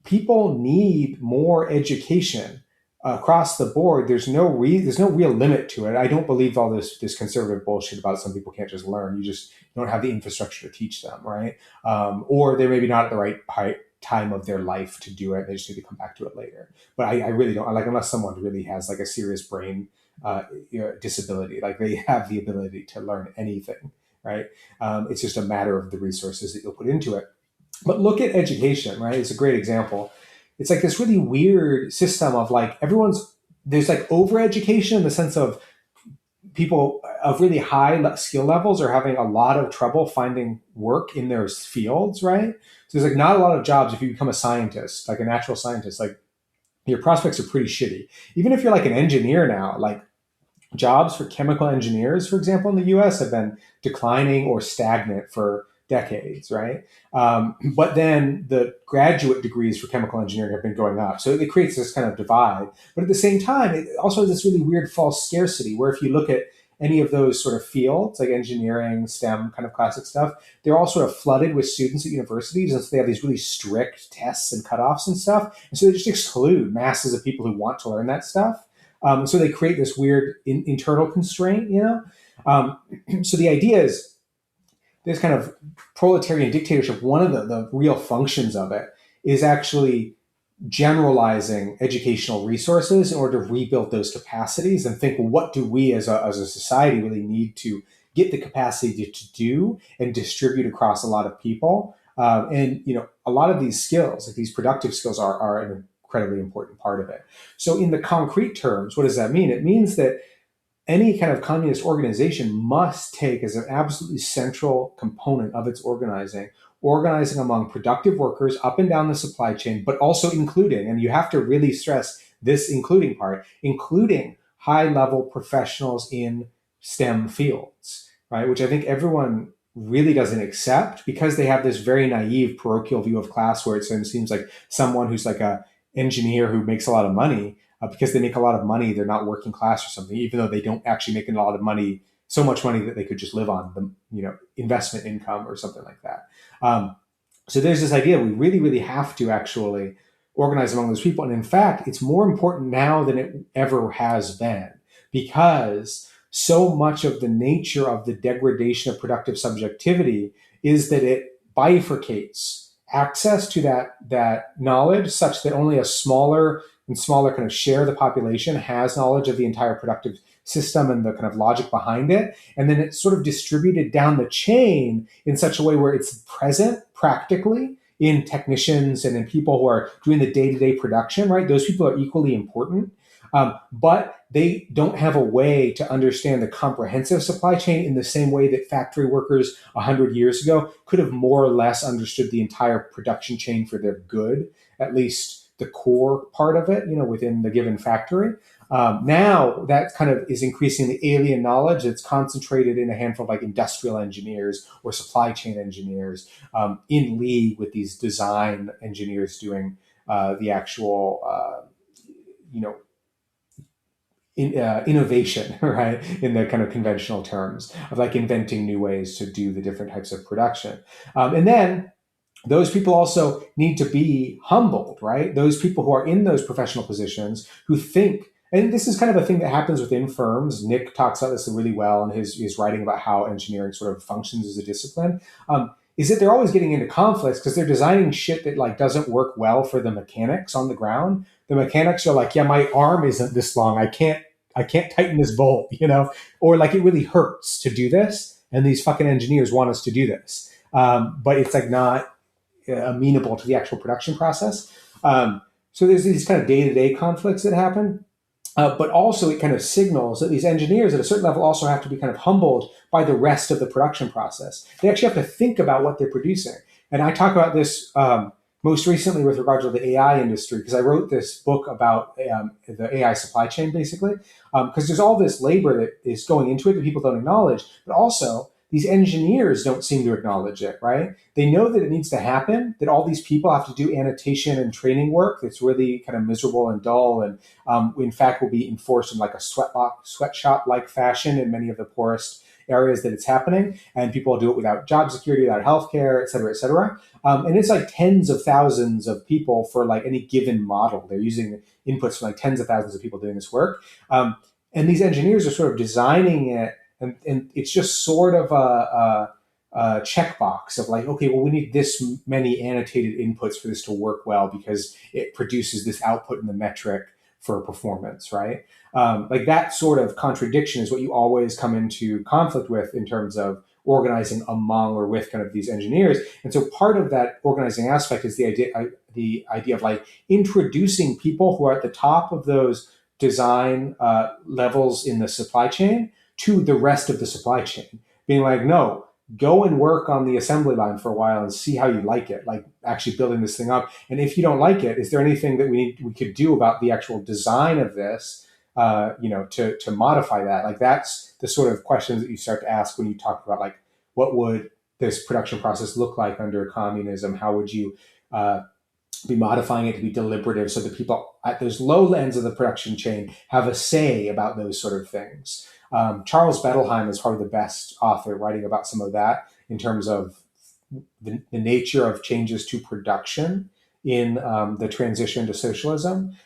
People need more education across the board. There's no real limit to it. I don't believe all this conservative bullshit about some people can't just learn. You just don't have the infrastructure to teach them, right? Or they're maybe not at the right time of their life to do it. They just need to come back to it later. But I really don't like, unless someone really has like a serious brain disability, like they have the ability to learn anything, right? It's just a matter of the resources that you'll put into it. But look at education, right? It's a great example. It's like this really weird system of like there's like overeducation in the sense of people of really high skill levels are having a lot of trouble finding work in their fields, right? So there's like not a lot of jobs if you become a scientist, like a natural scientist, like your prospects are pretty shitty. Even if you're like an engineer now, like jobs for chemical engineers, for example, in the US have been declining or stagnant for decades, right? But then the graduate degrees for chemical engineering have been going up. So it creates this kind of divide. But at the same time, it also has this really weird false scarcity where if you look at any of those sort of fields, like engineering, STEM kind of classic stuff, they're all sort of flooded with students at universities. And so they have these really strict tests and cutoffs and stuff. And so they just exclude masses of people who want to learn that stuff. So they create this weird internal constraint, So the idea is this kind of proletarian dictatorship. One of the real functions of it is actually generalizing educational resources in order to rebuild those capacities and think, well, what do we as a society really need to get the capacity to do and distribute across a lot of people? And a lot of these skills, like these productive skills, are an incredibly important part of it. So in the concrete terms, what does that mean? It means that any kind of communist organization must take as an absolutely central component of its organizing among productive workers up and down the supply chain, but also including, and you have to really stress this including part, including high-level professionals in STEM fields, right? Which I think everyone really doesn't accept because they have this very naive parochial view of class where it seems like someone who's like a engineer who makes a lot of money, because they make a lot of money, they're not working class or something, even though they don't actually make a lot of money, so much money that they could just live on the investment income or something like that. So there's this idea we really, really have to actually organize among those people. And in fact, it's more important now than it ever has been because so much of the nature of the degradation of productive subjectivity is that it bifurcates access to that knowledge such that only a smaller and smaller kind of share of the population has knowledge of the entire productive system and the kind of logic behind it. And then it's sort of distributed down the chain in such a way where it's present practically in technicians and in people who are doing the day-to-day production, right? Those people are equally important. But they don't have a way to understand the comprehensive supply chain in the same way that factory workers 100 years ago could have more or less understood the entire production chain for their good, at least the core part of it, within the given factory. Now that kind of is increasing the alien knowledge that's concentrated in a handful of like industrial engineers or supply chain engineers in league with these design engineers doing the actual, innovation, right? In the kind of conventional terms of like inventing new ways to do the different types of production. And then those people also need to be humbled, right? Those people who are in those professional positions who think, and this is kind of a thing that happens within firms. Nick talks about this really well in his writing about how engineering sort of functions as a discipline. Is that they're always getting into conflicts because they're designing shit that like doesn't work well for the mechanics on the ground. The mechanics are like, yeah, my arm isn't this long. I can't tighten this bolt, or like it really hurts to do this, and these fucking engineers want us to do this, but it's like not amenable to the actual production process. So there's these kind of day-to-day conflicts that happen. But also it kind of signals that these engineers at a certain level also have to be kind of humbled by the rest of the production process. They actually have to think about what they're producing. And I talk about this most recently with regard to the AI industry, because I wrote this book about the AI supply chain, basically, because there's all this labor that is going into it that people don't acknowledge, but also these engineers don't seem to acknowledge it, right? They know that it needs to happen, that all these people have to do annotation and training work that's really kind of miserable and dull, and in fact will be enforced in like a sweatshop-like fashion in many of the poorest areas that it's happening, and people do it without job security, without healthcare, et cetera, et cetera. And it's like tens of thousands of people for like any given model. They're using inputs from like tens of thousands of people doing this work. And these engineers are sort of designing it, and it's just sort of a checkbox of like, okay, well, we need this many annotated inputs for this to work well because it produces this output in the metric for performance, right? Like that sort of contradiction is what you always come into conflict with in terms of organizing among or with kind of these engineers. And so part of that organizing aspect is the idea of like introducing people who are at the top of those design levels in the supply chain to the rest of the supply chain, being like, no, go and work on the assembly line for a while and see how you like it, like actually building this thing up. And if you don't like it, is there anything that we could do about the actual design of this, to modify that? Like that's the sort of questions that you start to ask when you talk about like, what would this production process look like under communism? How would you be modifying it to be deliberative so that people at those low ends of the production chain have a say about those sort of things? Charles Bettelheim is probably the best author writing about some of that in terms of the nature of changes to production in the transition to socialism.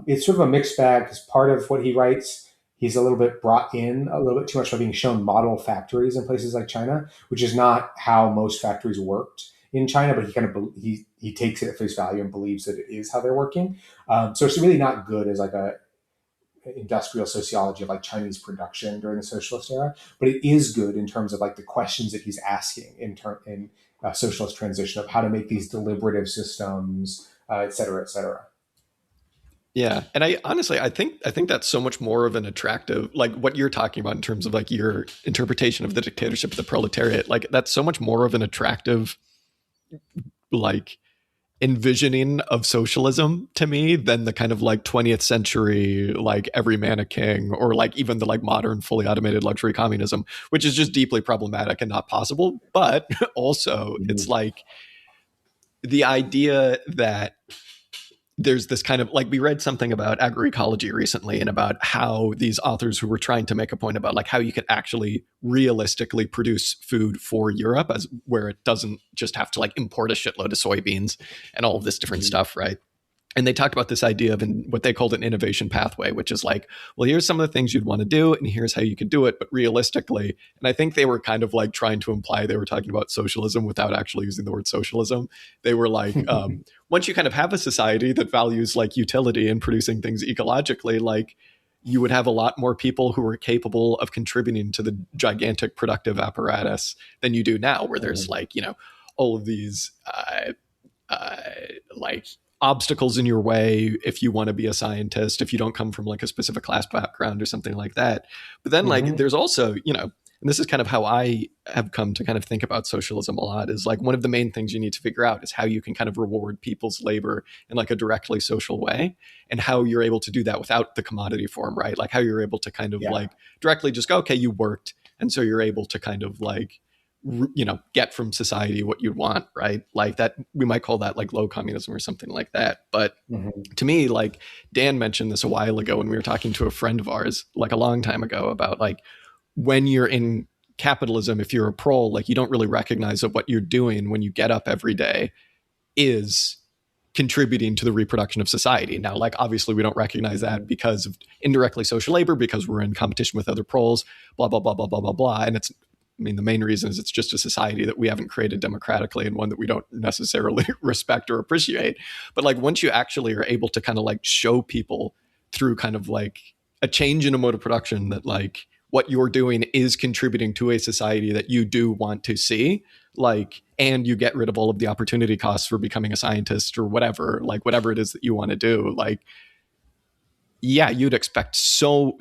It's sort of a mixed bag because part of what he writes, he's a little bit brought in a little bit too much by being shown model factories in places like China, which is not how most factories worked in China, but he kind of he takes it at face value and believes that it is how they're working. So it's really not good as like a industrial sociology of like Chinese production during the socialist era, but it is good in terms of like the questions that he's asking in socialist transition of how to make these deliberative systems, et cetera, et cetera. Yeah, and I think that's so much more of an attractive, like what you're talking about in terms of like your interpretation of the dictatorship of the proletariat. Like that's so much more of an attractive, like envisioning of socialism to me than the kind of like 20th century like every man a king, or like even the like modern fully automated luxury communism, which is just deeply problematic and not possible. But also it's like the idea that there's this kind of like, we read something about agroecology recently and about how these authors who were trying to make a point about like how you could actually realistically produce food for Europe, as where it doesn't just have to like import a shitload of soybeans and all of this different stuff, right? And they talked about this idea of what they called an innovation pathway, which is like, well, here's some of the things you'd want to do, and here's how you could do it, but realistically. And I think they were kind of like trying to imply they were talking about socialism without actually using the word socialism. They were like, once you kind of have a society that values like utility and producing things ecologically, like you would have a lot more people who are capable of contributing to the gigantic productive apparatus than you do now, where there's like, all of these like obstacles in your way if you want to be a scientist, if you don't come from like a specific class background or something like that. But then like there's also, and this is kind of how I have come to kind of think about socialism a lot, is like one of the main things you need to figure out is how you can kind of reward people's labor in like a directly social way, and how you're able to do that without the commodity form, right? Like how you're able to kind of like directly just go, okay, you worked. And so you're able to kind of like get from society what you want, right? Like that, we might call that like low communism or something like that. But to me, like Dan mentioned this a while ago when we were talking to a friend of ours, like a long time ago, about like when you're in capitalism, if you're a pro, like you don't really recognize that what you're doing when you get up every day is contributing to the reproduction of society. Now, like obviously we don't recognize that because of indirectly social labor, because we're in competition with other proles, blah, blah, blah, blah, blah, blah, blah. And the main reason is it's just a society that we haven't created democratically and one that we don't necessarily respect or appreciate. But like once you actually are able to kind of like show people through kind of like a change in a mode of production that like what you're doing is contributing to a society that you do want to see, like, and you get rid of all of the opportunity costs for becoming a scientist or whatever, like whatever it is that you want to do, like, yeah, you'd expect so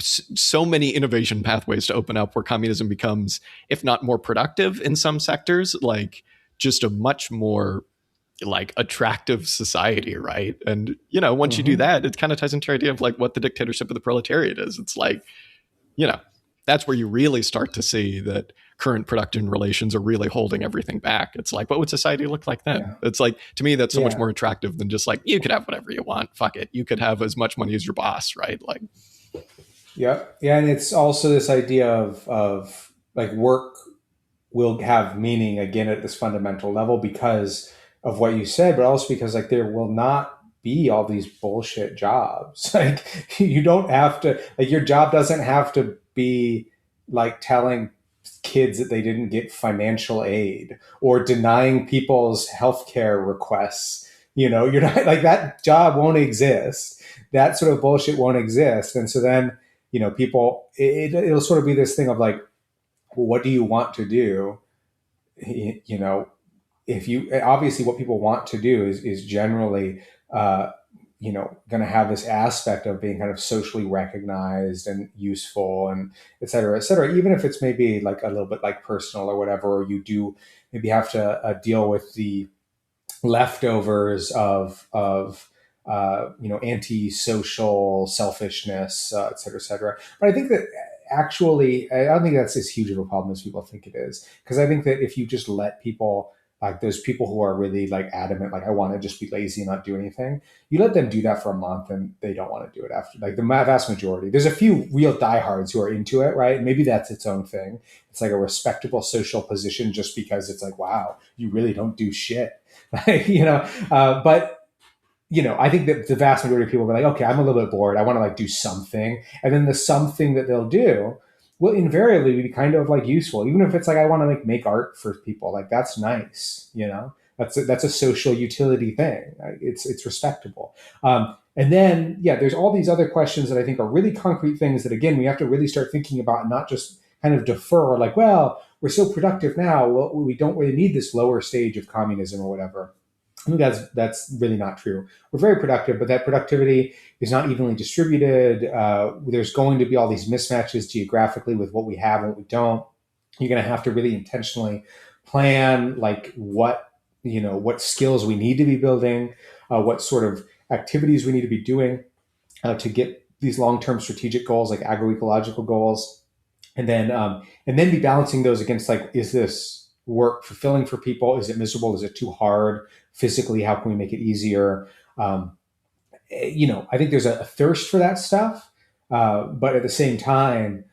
many innovation pathways to open up where communism becomes, if not more productive in some sectors, like just a much more like attractive society, right? And once you do that, it kind of ties into your idea of like what the dictatorship of the proletariat is. It's like, that's where you really start to see that current production relations are really holding everything back. It's like, what would society look like then? Yeah. It's like, to me, that's so much more attractive than just like, you could have whatever you want. Fuck it. You could have as much money as your boss, right? Like, yeah. And it's also this idea of like work will have meaning again at this fundamental level because of what you said, but also because like there will not be all these bullshit jobs. Like you don't have to, like your job doesn't have to be like telling kids that they didn't get financial aid or denying people's healthcare requests. You're not like that job won't exist. That sort of bullshit won't exist. And so then, people, it'll sort of be this thing of like, well, what do you want to do? If you obviously what people want to do is generally going to have this aspect of being kind of socially recognized and useful and et cetera, even if it's maybe like a little bit like personal or whatever, or you do maybe have to deal with the leftovers of anti-social selfishness, et cetera, et cetera. But I think that actually, I don't think that's as huge of a problem as people think it is. Because I think that if you just let people, like those people who are really like adamant, like I want to just be lazy and not do anything, you let them do that for a month and they don't want to do it after. Like the vast majority. There's a few real diehards who are into it, right? And maybe that's its own thing. It's like a respectable social position just because it's like, wow, you really don't do shit. But I think that the vast majority of people will be like, okay, I'm a little bit bored. I want to like do something. And then the something that they'll do will invariably be kind of like useful. Even if it's like, I want to make art for people, like that's nice. That's a social utility thing. It's respectable. And then, there's all these other questions that I think are really concrete things that, again, we have to really start thinking about and not just kind of defer like, well, we're so productive now. Well, we don't really need this lower stage of communism or whatever. I think that's really not true. We're very productive, but that productivity is not evenly distributed. There's going to be all these mismatches geographically with what we have and what we don't. You're going to have to really intentionally plan like what skills we need to be building, what sort of activities we need to be doing to get these long-term strategic goals, like agroecological goals, and then be balancing those against like, is this work fulfilling for people? Is it miserable? Is it too hard? Physically, how can we make it easier? I think there's a thirst for that stuff, but at the same time,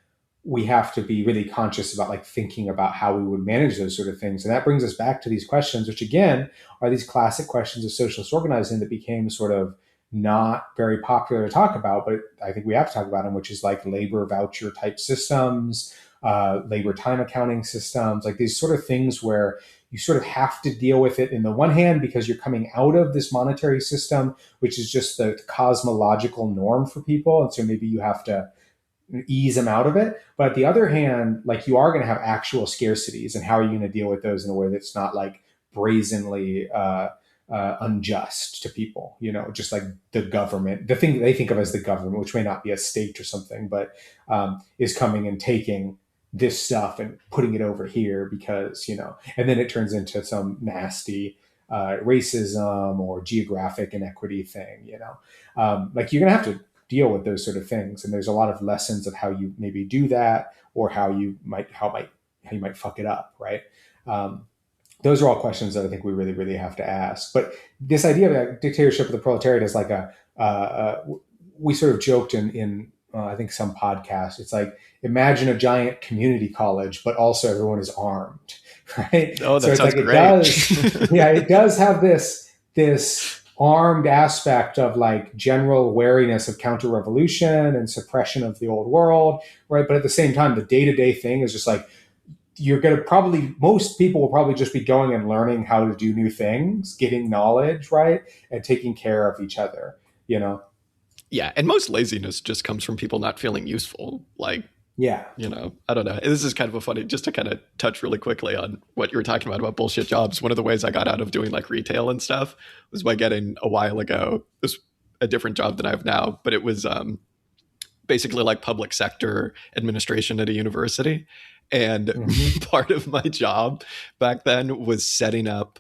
we have to be really conscious about like thinking about how we would manage those sort of things. And that brings us back to these questions, which again are these classic questions of socialist organizing that became sort of not very popular to talk about, but I think we have to talk about them, which is like labor voucher type systems, labor time accounting systems, like these sort of things where you sort of have to deal with it in the one hand because you're coming out of this monetary system, which is just the cosmological norm for people. And so maybe you have to ease them out of it. But at the other hand, like you are going to have actual scarcities, and how are you going to deal with those in a way that's not like brazenly unjust to people, just like the government, the thing that they think of as the government, which may not be a state or something, but is coming and taking this stuff and putting it over here because, and then it turns into some nasty racism or geographic inequity thing, like you're going to have to deal with those sort of things. And there's a lot of lessons of how you maybe do that or how you might fuck it up. Right. Those are all questions that I think we really, really have to ask. But this idea of a dictatorship of the proletariat is like we sort of joked in I think some podcast. It's like, imagine a giant community college, but also everyone is armed, right? Oh, that so sounds it's like great. it does have this armed aspect of like general wariness of counter-revolution and suppression of the old world, right? But at the same time, the day-to-day thing is just like, you're going to most people will probably just be going and learning how to do new things, getting knowledge, right? And taking care of each other, Yeah, and most laziness just comes from people not feeling useful. Like, yeah, I don't know. This is kind of a funny, just to kind of touch really quickly on what you were talking about bullshit jobs. One of the ways I got out of doing like retail and stuff was by getting a while ago, this a different job than I have now, but it was basically like public sector administration at a university. And part of my job back then was setting up,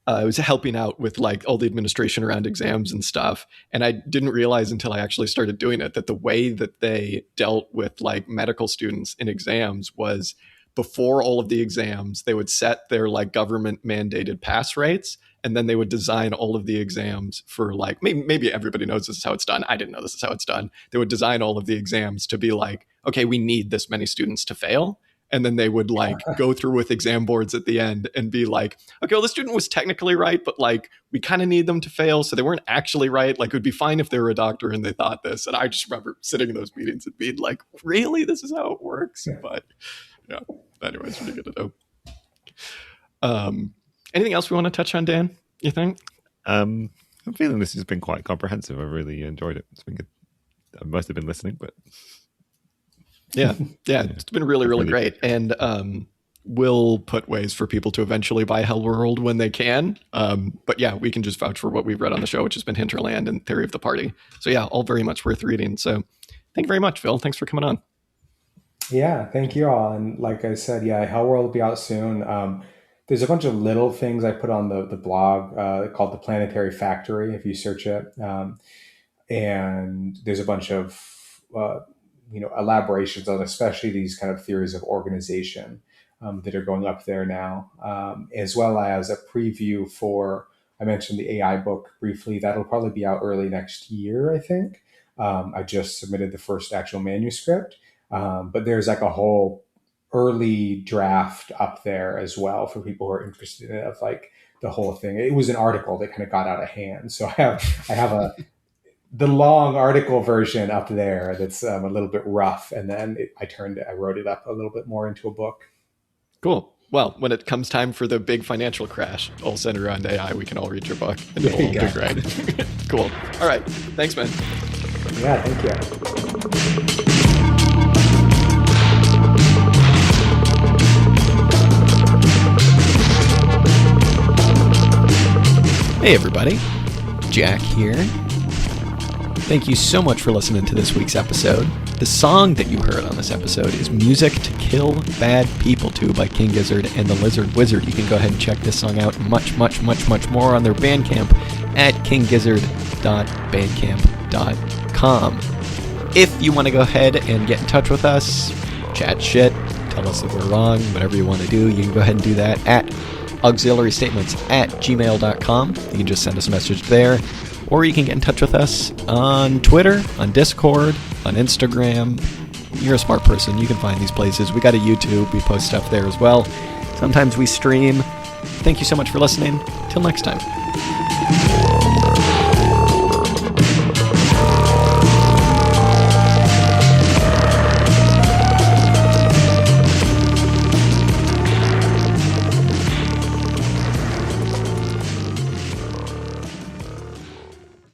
I was helping out with like all the administration around exams and stuff. And I didn't realize until I actually started doing it that the way that they dealt with like medical students in exams was, before all of the exams, they would set their like government mandated pass rates. And then they would design all of the exams for like, maybe everybody knows this is how it's done. I didn't know this is how it's done. They would design all of the exams to be like, okay, we need this many students to fail. And then they would like go through with exam boards at the end and be like, okay, well, the student was technically right, but like, we kind of need them to fail. So they weren't actually right. Like, it would be fine if they were a doctor and they thought this. And I just remember sitting in those meetings and being like, really, this is how it works? But yeah, anyways, what are you going to do? Anything else we want to touch on, Dan, you think? I'm feeling this has been quite comprehensive. I really enjoyed it. It's been good. I must have been listening, but... Yeah, it's been really, really great. And we'll put ways for people to eventually buy Hellworld when they can. But yeah, we can just vouch for what we've read on the show, which has been Hinterland and Theory of the Party. So yeah, all very much worth reading. So thank you very much, Phil. Thanks for coming on. Yeah, thank you all. And like I said, yeah, Hellworld will be out soon. There's a bunch of little things I put on the blog called The Planetary Factory, if you search it. And there's a bunch of elaborations on especially these kind of theories of organization that are going up there now, as well as a preview for, I mentioned the AI book briefly. That'll probably be out early next year, I think. I just submitted the first actual manuscript, but there's like a whole early draft up there as well for people who are interested in it, of like the whole thing. It was an article that kind of got out of hand, so I have the long article version up there that's a little bit rough, and then I wrote it up a little bit more into a book. Cool. Well, when it comes time for the big financial crash, all centered around AI, we can all read your book, and it'll all be great. Cool. All right. Thanks, man. Yeah, thank you. Hey, everybody. Jack here. Thank you so much for listening to this week's episode. The song that you heard on this episode is Music to Kill Bad People To by King Gizzard and the Lizard Wizard. You can go ahead and check this song out much, much, much, much more on their Bandcamp at kinggizzard.bandcamp.com. If you want to go ahead and get in touch with us, chat shit, tell us that we're wrong, whatever you want to do, you can go ahead and do that at auxiliarystatements@gmail.com. You can just send us a message there. Or you can get in touch with us on Twitter, on Discord, on Instagram. You're a smart person. You can find these places. We got a YouTube. We post stuff there as well. Sometimes we stream. Thank you so much for listening. Till next time.